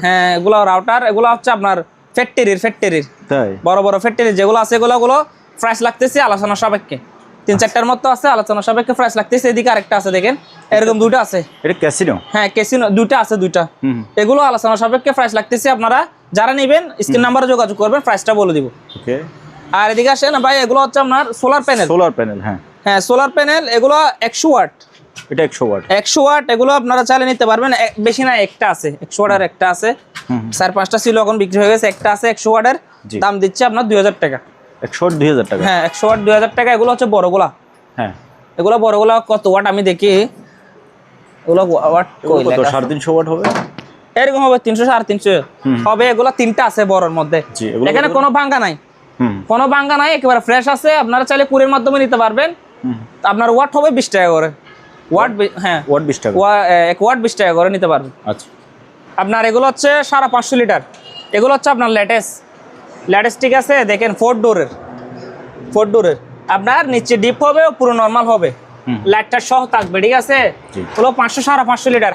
A: হ্যাঁ এগুলো রাউটার, এগুলো হচ্ছে আপনার ফ্যাক্টরির,
B: তাই
A: বড় বড় ফ্যাক্টরি যেগুলো আছে, এগুলো প্রাইস লাগতেছে আলোচনা সাপেক্ষে, 3-4টার মতো আছে, আলোচনা সাপেক্ষে প্রাইস লাগতেছে। এদিকে আরেকটা আছে দেখেন, এরকম 2টা আছে।
B: এটা ক্যাসিনো?
A: হ্যাঁ ক্যাসিনো 2টা আছে, 2টা। এগুলো আলোচনা সাপেক্ষে প্রাইস লাগতেছে, আপনারা যারা নেবেন স্ক্রিন নাম্বারে যোগাযোগ করবেন, প্রাইসটা বলে দিব।
B: ওকে।
A: আর এদিকে আসেন ভাই, এগুলো হচ্ছে আপনার সোলার প্যানেল। হ্যাঁ সোলার প্যানেল, এগুলো 100 ওয়াট।
B: এটা 100 ওয়াট? 100
A: ওয়াট, এগুলো আপনারা চালিয়ে নিতে পারবেন। বেশি না, একটা আছে 100 ওয়াটের, একটা আছে, 4-5টা ছিল, এখন বিক্রি হয়ে গেছে। একটা আছে 100 ওয়াটের, দাম দিচ্ছে আপনার 2,000 টাকা।
B: 100 ওয়াট 2,000 টাকা? হ্যাঁ
A: 100 ওয়াট 2,000 টাকা। এগুলো হচ্ছে বড়গুলা।
B: হ্যাঁ
A: এগুলো বড়গুলা কত ওয়াট আমি দেখি, এগুলো ওয়াট কত,
B: 350 ওয়াট হবে
A: এরকম হবে, 300 350 হবে। এগুলো 3টা আছে বড়র মধ্যে, এখানে কোনো ভাঙ্গা নাই,
B: হুম
A: কোনো ভাঙ্গা নাই, একেবারে ফ্রেশ আছে। আপনারা চাইলে কুরিয়ার মাধ্যমে নিতে পারবেন।
B: হুম
A: আপনার ওয়াট হবে 20 টাকা করে, ওয়াট হ্যাঁ
B: ওয়াট 20 টাকা।
A: এক ওয়াট 20 টাকা করে নিতে পারবেন।
B: আচ্ছা
A: আপনার এগুলো হচ্ছে 550 লিটার, এগুলো হচ্ছে আপনার লেটেস্ট ঠিক আছে। দেখেন 4 ডোরের আপনার নিচে ডিপ হবে, পুরো নর্মাল হবে, লাইটটা সহ থাকবে ঠিক আছে।
B: জি।
A: হলো 500-550 লিটার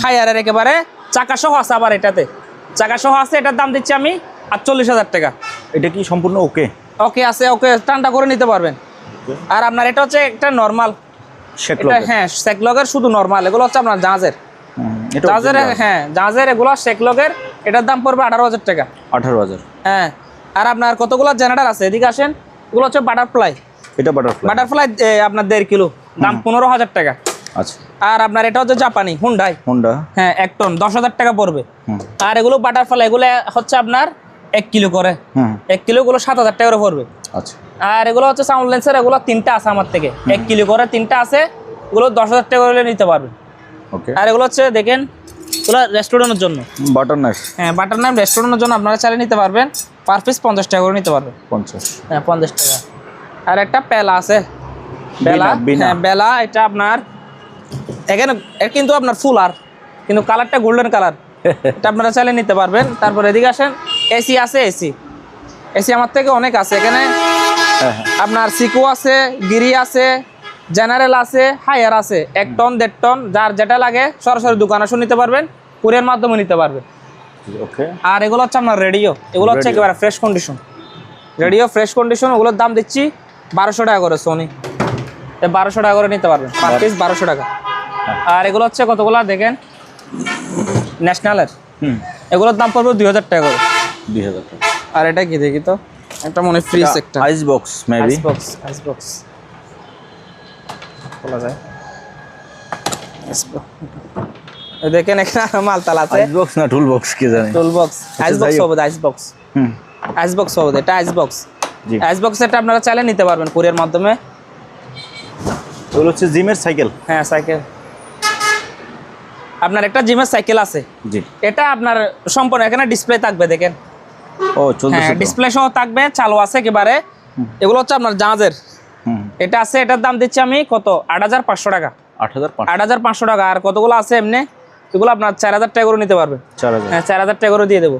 A: হায়ারের একেবারে চাকা সহ আছে। আবার এটাতে চাকা সহ আছে, এটার দাম দিচ্ছি আমি 48,000 টাকা।
B: এটা কি সম্পূর্ণ ওকে?
A: ওকে আছে, ওকে ঠান্ডা করে নিতে পারবেন। আর আপনার এটা হচ্ছে একটা নর্মাল,
B: শেকলক।
A: এটা হ্যাঁ শেকলগের শুধু নর্মাল। এগুলো হচ্ছে আপনার জাহাজের
B: এটা
A: জাহাজের এগুলো শেকলগের, এটার দাম পড়বে 18,000 টাকা।
B: 18,000।
A: হ্যাঁ। আর আপনার কতগুলো জেনারেটর আছে, এদিকে আসেন। এগুলো হচ্ছে বাটারফ্লাই
B: এটা বাটারফ্লাই
A: আপনার 1.5 কিলো, দাম 15,000 টাকা।
B: আচ্ছা।
A: আর আপনার এটা হচ্ছে জাপানি
B: হোন্ডা।
A: হ্যাঁ 1 টন 10,000 টাকা পড়বে। আর এগুলো বাটারফ্লাই, এগুলো হচ্ছে আপনার 1 কিলো করে, 1 কিলো গুলো 7,000 টাকা করে পড়বে।
B: আচ্ছা।
A: আর এগুলো হচ্ছে সাউন্ড লেন্সের, এগুলো 3টা আছে আমার থেকে, 1 কিলো করে 3টা আছে, এগুলো 10,000 টাকা করে নিতে পারবে।
B: ওকে।
A: আর এগুলো হচ্ছে দেখেন, এগুলো রেস্টুরেন্টের জন্য,
B: বাটার নাইফ।
A: হ্যাঁ বাটার নাইফ রেস্টুরেন্টের জন্য আপনারা চালিয়ে নিতে পারবেন। পার পিস 50 টাকা করে নিতে পারবেন।
B: 50।
A: হ্যাঁ 50 টাকা। আর একটা পেলা আছে, হ্যাঁ বেলা, এটা আপনার এখানে কিন্তু আপনার ফুল, আর কিন্তু কালারটা গোল্ডেন কালার, এটা আপনারা চাইলে নিতে পারবেন। তারপর এদিকে আসেন, এসি আছে, এসি আমার থেকে অনেক আছে এখানে। আপনার সিকো আছে, গিরি আছে, জেনারেল আছে, হায়ার আছে, 1 টন 1.5 টন, যার যেটা লাগে সরাসরি দোকানে এসে নিতে পারবেন, কুরিয়ার মাধ্যমে নিতে পারবেন।
B: ওকে।
A: আর এগুলো হচ্ছে আপনার রেডিও, এগুলো হচ্ছে একেবারে ফ্রেশ কন্ডিশন, ওগুলোর দাম দিচ্ছি 1200 টাকা করে। সোনি 1200 টাকা করে নিতে পারবেন, পার পিস 1200 টাকা। আর এগুলো হচ্ছে কতগুলা দেখেন, ন্যাশনালের, এগুলোর দাম পড়বে 2,000 টাকা করে।
B: 2,000 টাকা।
A: আর এটা কি দেখি তো, একটা মনে ফ্রিজ, একটা
B: ice box maybe.
A: Ice box খোলা যায়। দেখেন এখানে মালতাল আছে।
B: আইস বক্স না টুল বক্স কি জানি।
A: টুল বক্স, আইস বক্স হবে, আইস বক্স হবে, এটা আইস বক্স। আইস বক্স এটা আপনারা চাইলে নিতে পারবেন কুরিয়ার মাধ্যমে।
B: এগুলো হচ্ছে জিমের সাইকেল।
A: হ্যাঁ সাইকেল, আপনার একটা জিমের সাইকেল আছে।
B: জি।
A: এটা আপনার সম্পূর্ণ এখানে ডিসপ্লে থাকবে, দেখেন।
B: ও চলতেছে,
A: ডিসপ্লে সহ থাকবে, চালু আছে একেবারে। এগুলো হচ্ছে আপনার জাহাজের, এটা আছে, এটার দাম দিচ্ছি আমি কত, 8,500 টাকা। 8,500 টাকা। আর কতগুলো আছে এমনি, এগুলো আপনার 4,000 টাকা করে নিতে পারবেন।
B: 4,000।
A: হ্যাঁ 4,000 টাকা করে দিয়ে দেবো।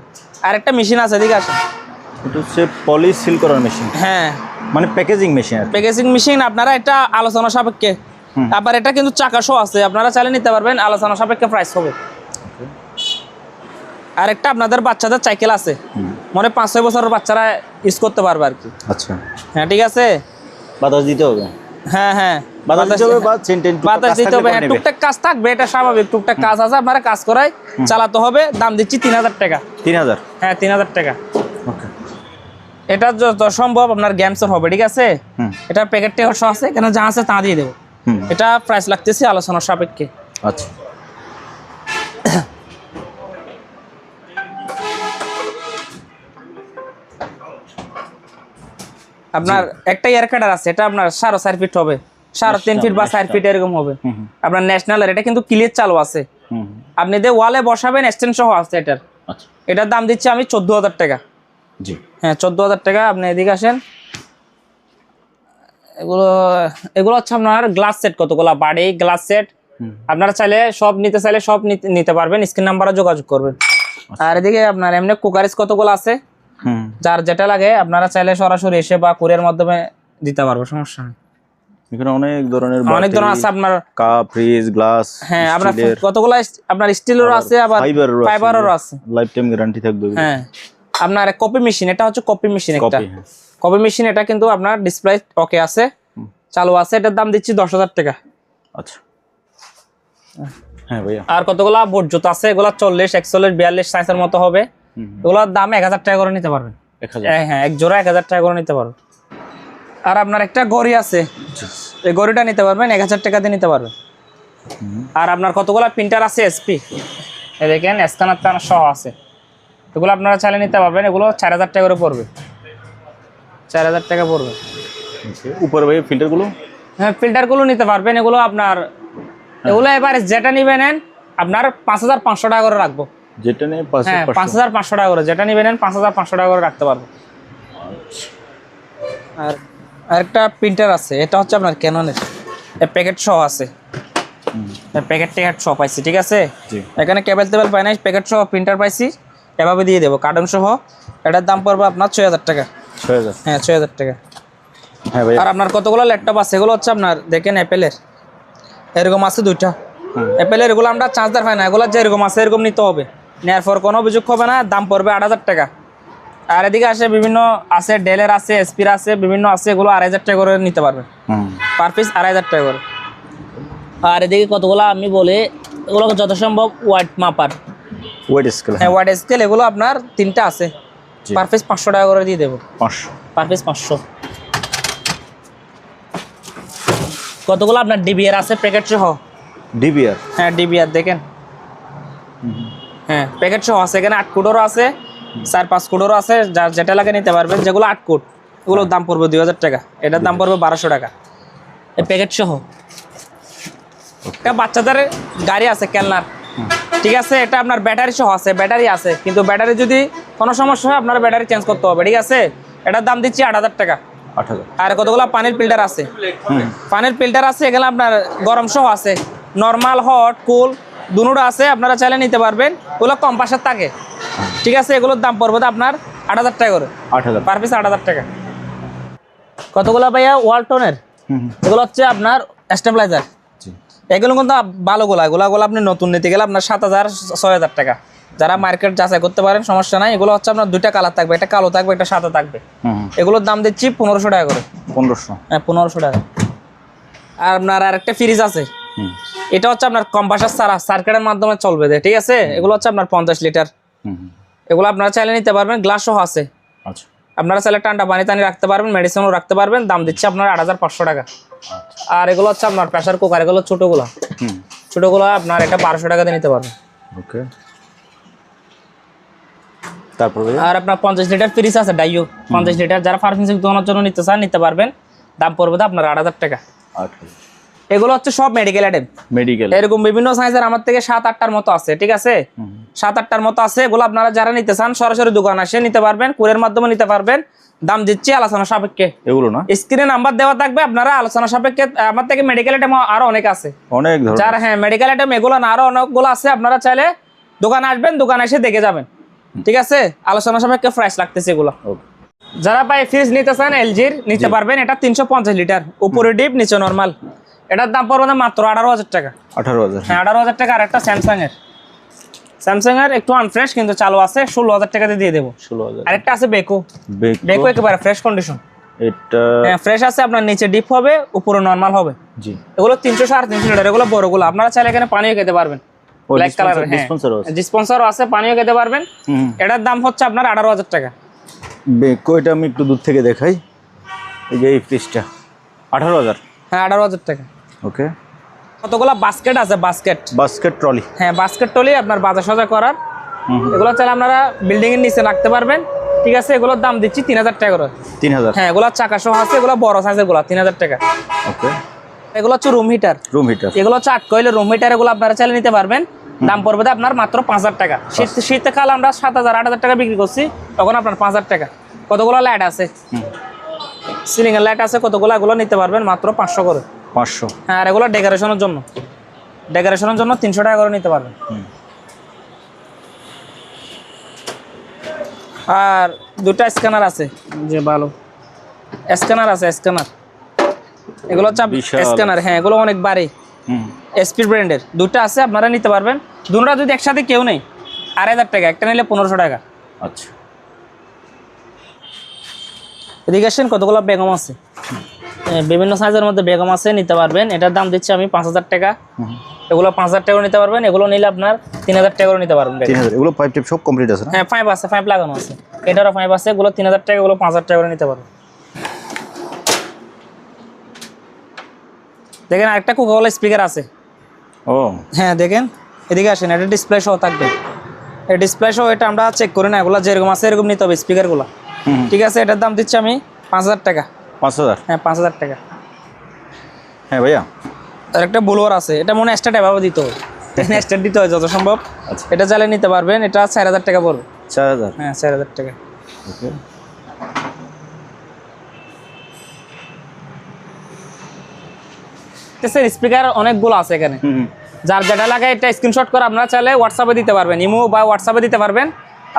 A: আর একটা মেশিন আছে, এদিকে আছে,
B: এটা হচ্ছে পলি সিল করার মেশিন।
A: হ্যাঁ
B: মানে প্যাকেজিং মেশিন।
A: প্যাকেজিং মেশিন, আপনারা এটা আলোচনা সাপেক্ষে। আবার এটা কিন্তু চাকা সহ আছে, আপনারা চালিয়ে নিতে পারবেন, আলোচনা সাপেক্ষে প্রাইস হবে। আর একটা আপনাদের বাচ্চাদের সাইকেল আছে, মানে 5-6 বছরের বাচ্চারা ইউজ করতে পারবে আর কি।
B: আচ্ছা।
A: হ্যাঁ ঠিক আছে।
B: বাতাস দিতে হবে।
A: হ্যাঁ
B: বাতাস দিতে হবে বা চেন
A: বাতাস দিতে হবে। হ্যাঁ টুকটাক কাজ থাকবে, এটা স্বাভাবিক, টুকটাক কাজ আছে, আপনারা কাজ করাই চালাতে হবে। দাম দিচ্ছি 3,000 টাকা।
B: 3,000।
A: হ্যাঁ 3,000 টাকা।
B: ওকে।
A: এটা যত সম্ভব আপনার গ্যামসন হবে, ঠিক আছে। এটার প্যাকেটটা হচ্ছে আছে, এখানে যা আছে তা দিয়ে দেবো। এটা প্রাইস লাগতেছে আলোচনার সাপেক্ষে।
B: আচ্ছা।
A: আপনার একটা এয়ার কাটার আছে, এটা আপনার 4.5 ফিট হবে, 3.5 ফিট বা 4 ফিট এরকম হবে। আপনার ন্যাশনালের, এটা কিন্তু ক্লিয়ার চালু আছে, আপনি যে ওয়ালে বসাবেন স্ট্যান্ড সহ আছে এটার।
B: আচ্ছা।
A: এটার দাম দিচ্ছি আমি 14,000 টাকা।
B: জি।
A: হ্যাঁ 14,000 টাকা। আপনি এদিকে আসেন, এগুলো হচ্ছে আপনার গ্লাস সেট, কতগুলা বাড়ি গ্লাস সেট। আপনারা চাইলে সব নিতে পারবেন, স্ক্রিন নাম্বারে যোগাযোগ করবেন। আর এদিকে আপনার এমনি কুকারিজ কতগুলো আছে, যার যেটা লাগে আপনারা চাইলে সরাসরি এসে বা কুরিয়ার মাধ্যমে দিতে পারবো, সমস্যা নেই।
B: এখানে অনেক ধরনের
A: আছে আপনার,
B: কাপ, ফ্রিজ, গ্লাস।
A: হ্যাঁ আপনার কতগুলো আপনার স্টিলের আছে, আবার ফাইবারেরও আছে,
B: লাইফ টাইম গ্যারান্টি থাকবে।
A: হ্যাঁ আপনার কপি মেশিন, এটা হচ্ছে কপি মেশিন, একটা কপি মেশিন। এটা কিন্তু আপনার ডিসপ্লে ওকে আছে, চালু আছে, এটার দাম দিচ্ছি 10,000 টাকা।
B: আচ্ছা। হ্যাঁ ভাইয়া।
A: আর কতগুলা বোট জুতা আছে, এগুলা 40, 41, 42 সাইজের মতো হবে, এগুলোর দাম 1,000 টাকা করে নিতে পারবেন। হ্যাঁ এক জোড়া 1,000 টাকা করে নিতে পারবেন। আর আপনার একটা ঘড়ি আছে, এই ঘড়িটা নিতে পারবেন 1,000 টাকা দিয়ে নিতে পারবেন। আর আপনার কতগুলা প্রিন্টার আছে এসপি, এই দেখেন স্ক্যানার সহ আছে, এগুলো আপনারা চালিয়ে নিতে পারবেন। এগুলো 4,000 টাকা করে পড়বে, 4,000 টাকা পড়বে।
B: উপরে ভাই ফিল্টারগুলো,
A: হ্যাঁ ফিল্টারগুলো নিতে পারবেন। এগুলো আপনার এগুলো এবার যেটা নিবেন আপনার 5,500 টাকা করে রাখবো।
B: যেটা নেই
A: 5,500 টাকা করে, যেটা নিবেন 5,500 টাকা করে রাখতে পারবো। আর আরেকটা প্রিন্টার আছে, এটা হচ্ছে আপনার ক্যাননের, প্যাকেট সহ আছে, প্যাকেট ট্যাকেট সহ পাইছি, ঠিক আছে।
B: জি।
A: এখানে কেবল টেবল পাই নাই, প্যাকেট সহ প্রিন্টার পাইছি, এভাবে দিয়ে দেবো কার্টন সহ। এটার দাম পড়বে আপনার 6000 টাকা।
B: 6000?
A: হ্যাঁ 6000 টাকা।
B: হ্যাঁ ভাইয়া।
A: আর আপনার কতগুলো ল্যাপটপ আছে, এগুলো হচ্ছে আপনার দেখেন অ্যাপেলের, এরকম আছে 2টা অ্যাপেলের। এগুলো আমরা চার্জার পাই না, এগুলো যেরকম আছে এরকম নিতে হবে, নেওয়ার পর কোনো অভিযোগ হবে না, দাম পড়বে 8000 টাকা। আর এদিকে আসে বিভিন্ন আছে, ডেলের আছে, এসপির আছে, বিভিন্ন আছে, এগুলো 2500 টাকা করে নিতে পারবে, পার পিস 2500 টাকা করে। আর এদিকে কতগুলো আমি বলি, এগুলো যত সম্ভব ওয়াট মাপার,
B: ওয়েট স্কেল।
A: হ্যাঁ ওয়াট স্কেল, এগুলো আপনার 3টা আছে, পার পিস 500 টাকা করে দিয়ে দেবো।
B: 500?
A: Per piece 500। কতগুলো আপনার ডিবিআর আছে প্যাকেট সহ।
B: ডিবিআর?
A: হ্যাঁ ডিবিআর দেখেন, হ্যাঁ প্যাকেট সহ আছে, এখানে 8 কোডেরও আছে, 4-5 কোডেরও আছে, যার যেটা লাগে নিতে পারবেন। যেগুলো 8 কোড এগুলোর দাম পড়বে 2000 টাকা, এটার দাম পড়বে 1200 টাকা, এই প্যাকেট সহ। এটা বাচ্চাদের গাড়ি আছে খেলনার, ঠিক আছে। এটা আপনার ব্যাটারি সহ আছে, ব্যাটারি আছে, কিন্তু ব্যাটারি যদি কোনো সমস্যা হয় আপনার ব্যাটারি চেঞ্জ করতে হবে, ঠিক আছে। এটার দাম দিচ্ছি 8000 টাকা।
B: 8000?
A: আর কতগুলো পানির ফিল্টার আছে, পানির ফিল্টার আছে, এগুলো আপনার গরম সহ আছে, নর্মাল হট কুল দুটোটা আছে, আপনারা চাইলে নিতে পারবেন। ওগুলো কম্পাসের থাকে, ঠিক আছে। এগুলোর দাম পড়বে আপনার 8000 টাকা করে,
B: 8000?
A: পার পিস 8000 টাকা। কতগুলো ভাইয়া ওয়ালটনের, এগুলো হচ্ছে আপনার স্টেবিলাইজার, এগুলো কিন্তু ভালোগুলা, এগুলো আপনি নতুন নিতে গেলে আপনার 7000-6000 টাকা। যারা মার্কেট যাচাই করতে পারেন সমস্যা নাই। এগুলো হচ্ছে আপনার 2টা কালার থাকবে, একটা কালো থাকবে, একটা সাদা থাকবে। এগুলোর দাম দিচ্ছি 1500 টাকা করে।
B: 1500?
A: হ্যাঁ 1500 টাকা। আর আপনার আরেকটা ফ্রিজ আছে, এটা হচ্ছে আপনার কম্পাসার সারা সার্কিটের মাধ্যমে চলবে, ঠিক আছে। এগুলো হচ্ছে আপনার 50 লিটার, এগুলো আপনারা চাইলে নিতে পারবেন, গ্লাস সহ আছে।
B: আচ্ছা।
A: আপনারা চাইলে ঠান্ডা পানি টানি রাখতে পারবেন, মেডিসিনও রাখতে পারবেন, দাম দিচ্ছে আপনার 8500 টাকা। আর এগুলো হচ্ছে আপনার প্রেসার কুকার, এগুলো ছোটোগুলো, ছোটোগুলো আপনার এটা 1200 টাকা দিয়ে নিতে পারবেন।
B: ওকে। তারপরে
A: আর আপনার 50 লিটার ফ্রিজ আছে ডাইও, 50 লিটার, যারা ফার্মেসি দোকানের জন্য নিতে চান নিতে পারবেন, দাম পড়বে আপনার 8000 টাকা।
B: 8000?
A: এগুলো হচ্ছে সব মেডিকেল আইটেম,
B: মেডিকেল
A: এরকম বিভিন্ন সাইজের আমার থেকে 7-8টার মতো আছে, ঠিক আছে। 7-8টার মতো আছে, এগুলো আপনারা যারা নিতে চান সরাসরি দোকান আসে নিতে পারবেন, কুরিয়ার মাধ্যমে নিতে পারবেন, দাম দিচ্ছি আলোচনা সাপেক্ষে।
B: এগুলো না,
A: স্ক্রিনে নাম্বার দেওয়া থাকবে, আপনারা আলোচনা সাপেক্ষে। আমার থেকে মেডিকেল আইটেম আরো অনেক আছে,
B: অনেক ধরনের।
A: যারা হ্যাঁ মেডিকেল আইটেম এগুলো না আরো অনেকগুলো আছে, আপনারা চাইলে দোকানে আসবেন, দোকানে এসে দেখে যাবেন, ঠিক আছে। আলোচনা সাপেক্ষে প্রাইস লাগতেছে এগুলো। যারা ভাই ফ্রিজ নিতে চান এলজির নিতে পারবেন, এটা 350 লিটার, উপরে ডিপ নিচে নরমাল, এটার দাম পড়বে না মাত্র 18000 টাকা।
B: 18000?
A: হ্যাঁ 18000 টাকা। আর একটা স্যামসাং এর একটু আনফ্রেশ কিন্তু চালু আছে, 16000 টাকাতে দিয়ে দেবো।
B: 16000?
A: আরেকটা আছে বেকো, বেকো একেবারে ফ্রেশ কন্ডিশন,
B: এটা
A: হ্যাঁ ফ্রেশ আছে, আপনার নিচে ডিপ হবে, উপরে নরমাল হবে।
B: জি।
A: এগুলো 300-350 লিটার, এগুলো বড়গুলো, আপনারা চাইলে এখানে পানিও খেতে পারবেন, ব্ল্যাক কালার, হ্যাঁ ডিসপেন্সারও আছে, পানিও খেতে পারবেন। এটার দাম হচ্ছে আপনার 18000 টাকা।
B: বেকো, এটা আমি একটু দূর থেকে দেখাই, এই যে এই ফ্রিজটা 18000?
A: হ্যাঁ 18000 টাকা।
B: ওকে।
A: কতগুলো বাস্কেট আছে,
B: বাস্কেট ট্রলি?
A: হ্যাঁ বাস্কেট ট্রলি, আপনার বাজার সজা করার, এগুলো চাইলে আপনারা বিল্ডিং এর নিচে রাখতে পারবেন, ঠিক আছে। এগুলোর দাম দিচ্ছি 3000 টাকা করে।
B: 3000?
A: হ্যাঁ এগুলো চাকা সহ আছে, এগুলো বড় সাইজের গুলো 3000 টাকা।
B: ওকে।
A: এগুলো হচ্ছে রুম হিটার, এগুলো হচ্ছে 8 কয়েলের রুম হিটার, এগুলো আপনারা চাইলে নিতে পারবেন, দাম পড়বে আপনার মাত্র 5000 টাকা। শীতকাল আমরা 7000-8000 টাকা বিক্রি করছি, তখন আপনার 5000 টাকা। কতগুলো লাইট আছে, সিলিং এর লাইট আছে কতগুলো, এগুলো নিতে পারবেন মাত্র 500 করে।
B: 500?
A: হ্যাঁ আর এগুলো ডেকোরেশনের জন্য 300 টাকা করে নিতে পারবেন। আর 2টা স্ক্যানার আছে, যে ভালো স্ক্যানার আছে, এগুলো হচ্ছে স্ক্যানার, হ্যাঁ এগুলো অনেক ভারী, এসপি ব্র্যান্ডের, 2টা আছে, আপনারা নিতে পারবেন। দুটোটা যদি একসাথে কেউ নেই 2500 টাকা, একটা নিলে 1500 টাকা।
B: আচ্ছা।
A: এদিকে আসেন, কতগুলো বেগম আছে, বিভিন্ন সাইজের মধ্যে বেগম আছে, নিতে পারবেন। এটার দাম দিচ্ছি আমি 5000 টাকা। এগুলো 5000 টাকা নিতে পারবেন, এগুলো নিলে আপনার 3000 টাকা করে নিতে পারবেন।
B: 3000? এগুলো পাইপ টিপ সব কমপ্লিট আছে?
A: হ্যাঁ 5 আছে, 5 লাগানো আছে, এটারও 5 আছে, এগুলো 3000 টাকা, এগুলো 5000 টাকা করে নিতে পারবেন। দেখেন আরেকটা কোকাকোলা স্পিকার আছে।
B: ও
A: হ্যাঁ দেখেন, এদিকে আসেন, এটা ডিসপ্লে সহ থাকবে, এই ডিসপ্লে সহ, এটা আমরা চেক করি না, এগুলো যেরকম আছে এরকম নিতে হবে স্পিকারগুলো, ঠিক আছে। এটার দাম দিচ্ছি আমি 5000 টাকা।
B: 5000?
A: হ্যাঁ 5000 টাকা।
B: হ্যাঁ ভাইয়া।
A: আর একটা বুলোয়ার আছে, এটা মনে স্টার্ট এভাবে দিতে হবে, স্টার্ট দিতে হয় যত সম্ভব।
B: আচ্ছা।
A: এটা চাইলে নিতে পারবেন, এটা 4000 টাকা পড়বে।
B: 4000?
A: হ্যাঁ 4000 টাকা।
B: ওকে।
A: দেখতেছেন স্পিকার অনেকগুলো আছে এখানে,
B: হুম
A: যার যেটা লাগে এটা স্ক্রিনশট করে আপনারা চাইলে হোয়াটসঅ্যাপে দিতে পারবেন, ইমো বা হোয়াটসঅ্যাপে দিতে পারবেন।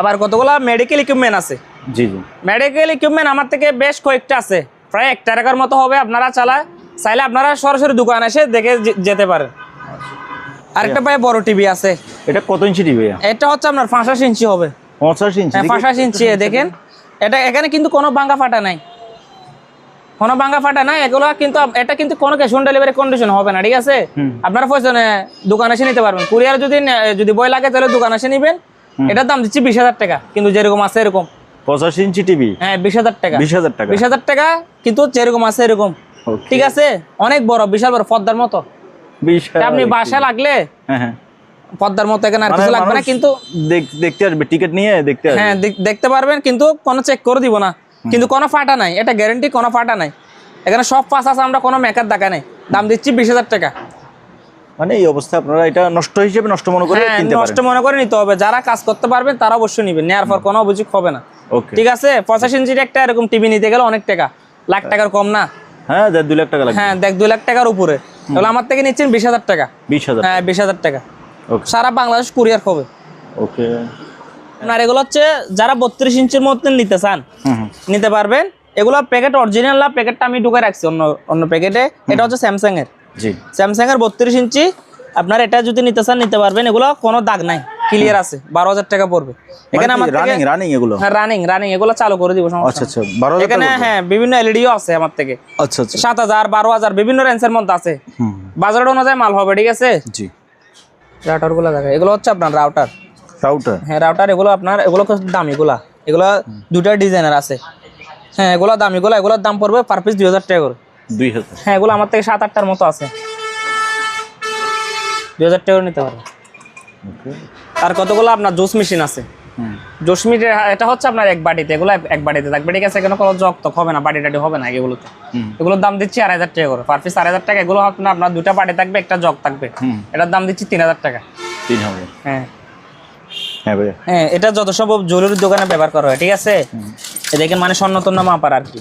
A: আবার কতগুলো মেডিকেল ইকুইপমেন্ট আছে,
B: জি জি
A: মেডিকেল ইকুইপমেন্ট আমার থেকে বেশ কয়েকটা আছে, প্রায় 1 টাকার মতো হবে। আপনারা চাইলে আপনারা সরাসরি দোকানে এসে দেখে যেতে পারেন। আরেকটা ভাই বড় টিভি আছে,
B: এটা কত ইঞ্চি টিভি?
A: এটা হচ্ছে আপনার 85 ইঞ্চি হবে।
B: 85 ইঞ্চি?
A: হ্যাঁ 85 ইঞ্চি। দেখেন এটা এখানে কিন্তু কোনো ভাঙা ফাটা নাই, কোনো ভাঙা ফাটা নাই এগুলো কিন্তু। এটা কিন্তু কোনো ক্যাশ অন ডেলিভারি কন্ডিশন হবে না, ঠিক আছে? আপনারা প্রয়োজনে দোকানে এসে নিতে পারবেন। কুরিয়ার যদি বই লাগে তাহলে দোকানে এসে নিবেন। এটার দাম দিচ্ছি 20,000 টাকা, কিন্তু যেরকম আছে এরকম।
B: 85 ইঞ্চি টিভি?
A: হ্যাঁ 20,000 টাকা।
B: 20,000 টাকা?
A: 20,000 টাকা, কিন্তু যেরকম আছে এরকম,
B: Okay.
A: ঠিক আছে? অনেক বড়, বিশাল বড়, পদ্মার মতো।
B: 20,000
A: আপনি বাসায় লাগলে
B: হ্যাঁ হ্যাঁ
A: পদ্মার মতো, এখানে আর
B: মানে
A: কিছু লাগবে না।
B: মানুষ
A: কিন্তু
B: দেখতে আসবে, টিকিট নিয়ে দেখতে আসবে।
A: হ্যাঁ দেখতে পারবেন, কিন্তু কোনো চেক করে দিব না, কিন্তু কোনো ফাটা নাই, এটা গ্যারান্টি, কোনো ফাটা নাই। এখানে সব পাস আছে, আমরা কোনো মেকার দেখা নাই। দাম দিচ্ছি 20,000 টাকা।
B: মানে এই অবস্থা আপনারা এটা নষ্ট হিসেবে নষ্ট মনে করে
A: হ্যাঁ
B: কিনতে
A: নষ্ট
B: পারেন।
A: মনে করে নিতে হবে, যারা কাজ করতে পারবেন তারা অবশ্যই নেবেন, নেওয়ার পর কোনো অভিযোগ হবে না,
B: ওকে
A: ঠিক আছে? 85 ইঞ্চির একটা এরকম টিভি নিতে গেলে অনেক টাকা, লাখ টাকার কম না।
B: হ্যাঁ 2 লাখ টাকা লাগবে।
A: হ্যাঁ দেখ 2 লাখ টাকার উপরে, তাহলে আমার থেকে নিচ্ছেন 20,000 টাকা।
B: 20,000?
A: হ্যাঁ 20,000 টাকা,
B: ওকে
A: সারা বাংলাদেশ কুরিয়ার হবে।
B: ওকে।
A: আর এগুলো হচ্ছে যারা 32 ইঞ্চির মধ্যে নিতে চান
B: হুম
A: নিতে পারবেন। এগুলো প্যাকেট অরিজিনাল না, প্যাকেটটা আমি ঢুকে রাখছি অন্য প্যাকেটে। এটা হচ্ছে স্যামসাং এর,
B: জি
A: স্যামসাং এর 32 ইঞ্চি। আপনার এটা যদি নিতে চান নিতে পারবেন। এগুলো কোনো দাগ নাই, ক্লিয়ার আছে। 12,000 টাকা পড়বে এখানে আমার থেকে।
B: রানিং এগুলো?
A: হ্যাঁ রানিং এগুলো চালু করে দিব, সমস্যা
B: আচ্ছা
A: নেই।
B: আচ্ছা 12,000
A: এখানে হ্যাঁ বিভিন্ন এলইডিও আছে আমার থেকে।
B: আচ্ছা আচ্ছা
A: 7,000 12,000 বিভিন্ন রেঞ্জের মধ্যে আছে।
B: হুম
A: বাজার অনুযায়ী মাল হবে, ঠিক আছে?
B: জি।
A: রাউটার গুলো দেখা, এগুলো হচ্ছে আপনার রাউটার। হ্যাঁ রাউটার, এগুলো আপনার, এগুলো দামিগুলা, এগুলো দুটা ডিজাইনের আছে। হ্যাঁ এগুলো দামিগুলা, এগুলোর দাম পড়বে পার পিস 2,000 টাকা করে।
B: 2,000?
A: হ্যাঁ এগুলো আমার থেকে 7-8টার মতো আছে, 2,000 টাকা নিতে পারবে।
B: ওকে।
A: আর কতগুলো আপনার জুস মেশিন আছে। জুস মেশিন এটা হচ্ছে আপনার এক বাটিতে, এগুলো এক বাটিতে থাকবে, ঠিক আছে? এখানে কোনো জগ তক হবে না, বাটি টাটি হবে না এগুলোতে। এগুলোর দাম দিচ্ছি 2,500 টাকা করে, পার পিস 2,500 টাকা। এগুলো আপনার দুটা বাটি থাকবে, একটা জগ থাকবে। এটার দাম দিচ্ছি 3,000 টাকা।
B: 3,000?
A: হ্যাঁ
B: হ্যাঁ ভাই।
A: হ্যাঁ এটা যত সম্ভব জরুরির দোকানে ব্যবহার করা হয়, ঠিক আছে? দেখেন মানে স্বর্ণতন্য মাপার আর কি।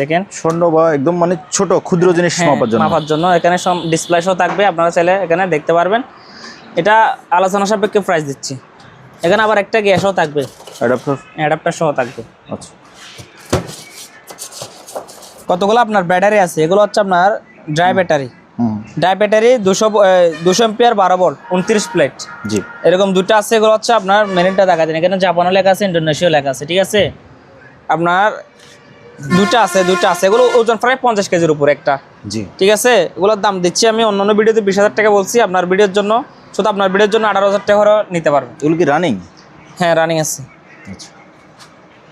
A: দেখেন
B: স্বর্ণ বা একদম মানে ছোট ক্ষুদ্র জিনিস মাপার জন্য
A: এখানে সব ডিসপ্লে শো থাকবে, আপনারা চাইলে এখানে দেখতে পারবেন। এটা আলোচনা সাপেক্ষে প্রাইস দিচ্ছি। এখানে আবার একটা গ্যাসও থাকবে, অ্যাডাপ্টার সহ থাকবে।
B: আচ্ছা।
A: কতগুলো আপনার ব্যাটারি আছে, এগুলো হচ্ছে আপনার dry battery. Dry battery 200 ampere 12 volt 29 plate,
B: জি।
A: এরকম দুটো আছে। এগুলো হচ্ছে আপনার মেরিনটা দেখা যায়, এখানে জাপানও লেখা আছে, ইন্দোনেশিয়াও লেখা আছে, ঠিক আছে? আপনার দুটো আছে এগুলো ওজন প্রায় 50 কেজির উপর একটা,
B: জি।
A: ঠিক আছে? এগুলোর দাম দিচ্ছি আমি অন্যান্য ভিডিওতে 20,000 টাকা বলছি, আপনার ভিডিওর জন্য, শুধু আপনার ভিডিওর জন্য 18,000 টাকা করে নিতে পারবেন।
B: এগুলো কি রানিং?
A: হ্যাঁ রানিং আছে।
B: আচ্ছা।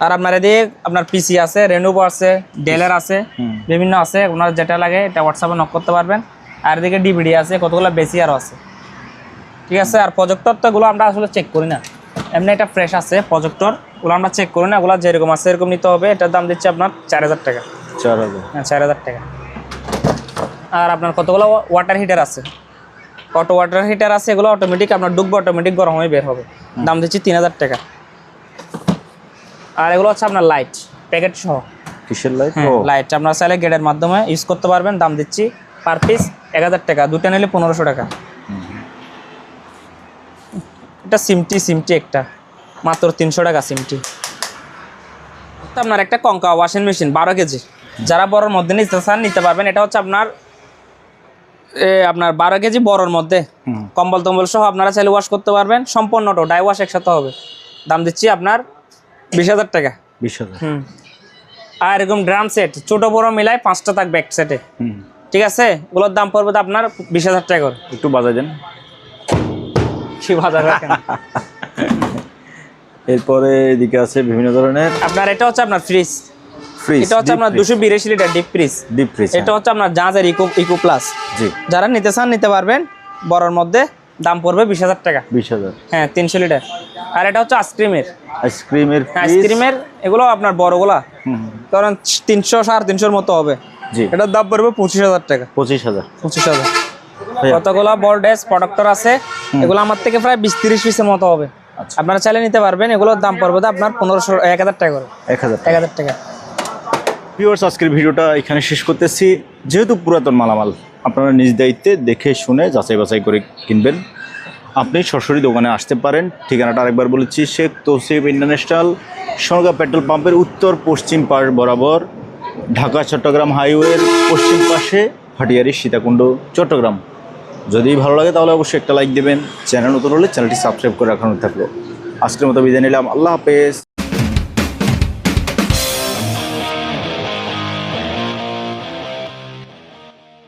A: আর আপনার এদিকে আপনার পিসি আছে, রেনোভো আছে, ডেলের আছে, বিভিন্ন আছে। আপনার যেটা লাগে এটা হোয়াটসঅ্যাপে নক করতে পারবেন। আর এদিকে ডিভিডি আছে, কতগুলো বেশি আরও আছে, ঠিক আছে? আর প্রজেক্টর তো এগুলো আমরা আসলে চেক করি না, এমনি এটা ফ্রেশ আছে প্রজেক্টর, ওগুলো আমরা চেক করি না, ওগুলো যেরকম আছে এরকম নিতে হবে। এটার দাম দিচ্ছে আপনার 4,000 টাকা।
B: 4,000?
A: হ্যাঁ 4,000 টাকা। আর আপনার কতগুলো ওয়াটার হিটার আছে, অটো ওয়াটার হিটার আছে, এগুলো অটোমেটিক আপনার ডুববে, অটোমেটিক গরম হয়ে বের হবে। দাম দিচ্ছি 3,000 টাকা। আর এগুলো হচ্ছে আপনার লাইট, প্যাকেট সহ।
B: কিসের লাইট?
A: লাইট আপনার চাইলে গেটের মাধ্যমে ইউজ করতে পারবেন। দাম দিচ্ছি পার পিস 1,000 টাকা, দুটো নিলে 1,500 টাকা। এটা সিমটি একটা মাত্র 300 টাকা সিমটি। আপনার একটা কঙ্কা ওয়াশিং মেশিন 12 কেজি, যারা বড়োর মধ্যে নিতে চান নিতে পারবেন। এটা হচ্ছে আপনার 12 কেজি বড়োর মধ্যে, কম্বল টম্বল সহ আপনারা চাইলে ওয়াশ করতে পারবেন। সম্পূর্ণ ডাই ওয়াশ একসাথে হবে। দাম দিচ্ছি আপনার 20,000 টাকা।
B: 20,000?
A: আর এরকম ড্রাম সেট ছোট বড় মিলাই 5টা থাকবে এক সেটে, ঠিক আছে? ওগুলোর দাম পড়বে আপনার 20,000 টাকা করে।
B: একটু বাজাই দেন।
A: কি বাজার রাখেন?
B: এরপরে এদিকে আছে বিভিন্ন ধরনের
A: আপনার এটা হচ্ছে আপনার ফ্রিজ,
B: ফ্রিজ।
A: এটা হচ্ছে আপনার 282 লিটার ডিপ ফ্রিজ। এটা হচ্ছে আপনার জাজের ইকো প্লাস।
B: জি।
A: যারা নিতে চান নিতে পারবেন। বড়র মধ্যে দাম পড়বে 20,000 টাকা।
B: 20,000?
A: হ্যাঁ 300 লিটার। আর এটা হচ্ছে
B: আইসক্রিমের
A: আইসক্রিমের এগুলো আপনার বড়গুলা ধরেন 300 350 মতো হবে।
B: জি।
A: এটার দাম পড়বে 25,000 টাকা।
B: 25,000?
A: কতগুলা বড় প্রোডাক্টর আছে, এগুলো আমার থেকে প্রায় 20-30 পিসের মতো হবে। আপনারা চাইলে নিতে পারবেন। এগুলোর দাম পড়বে আপনার 1,500 1,000 টাকা করে।
B: 1,000
A: টাকা।
B: ভিউয়ার্স, আজকের ভিডিওটা এখানে শেষ করতেছি। যেহেতু পুরাতন মালামাল, আপনারা নিজ দায়িত্বে দেখে শুনে যাচাই বাছাই করে কিনবেন। আপনি সরাসরি দোকানে আসতে পারেন। ঠিকানাটা আরেকবার বলেছি, শেখ তৌসিফ ইন্টারন্যাশনাল, সোনারগাঁ পেট্রোল পাম্পের উত্তর পশ্চিম পাশ বরাবর, ঢাকা চট্টগ্রাম হাইওয়ের পশ্চিম পাশে, ভাটিয়ারি সীতাকুণ্ড, চট্টগ্রাম। যদি ভালো লাগে তাহলে অবশ্যই একটা লাইক দেবেন। চ্যানেল নতুন হলে চ্যানেলটি সাবস্ক্রাইব করে রাখানো থাকলো। আজকের মতো বিদায় নিলাম। আল্লাহ হাফেজ।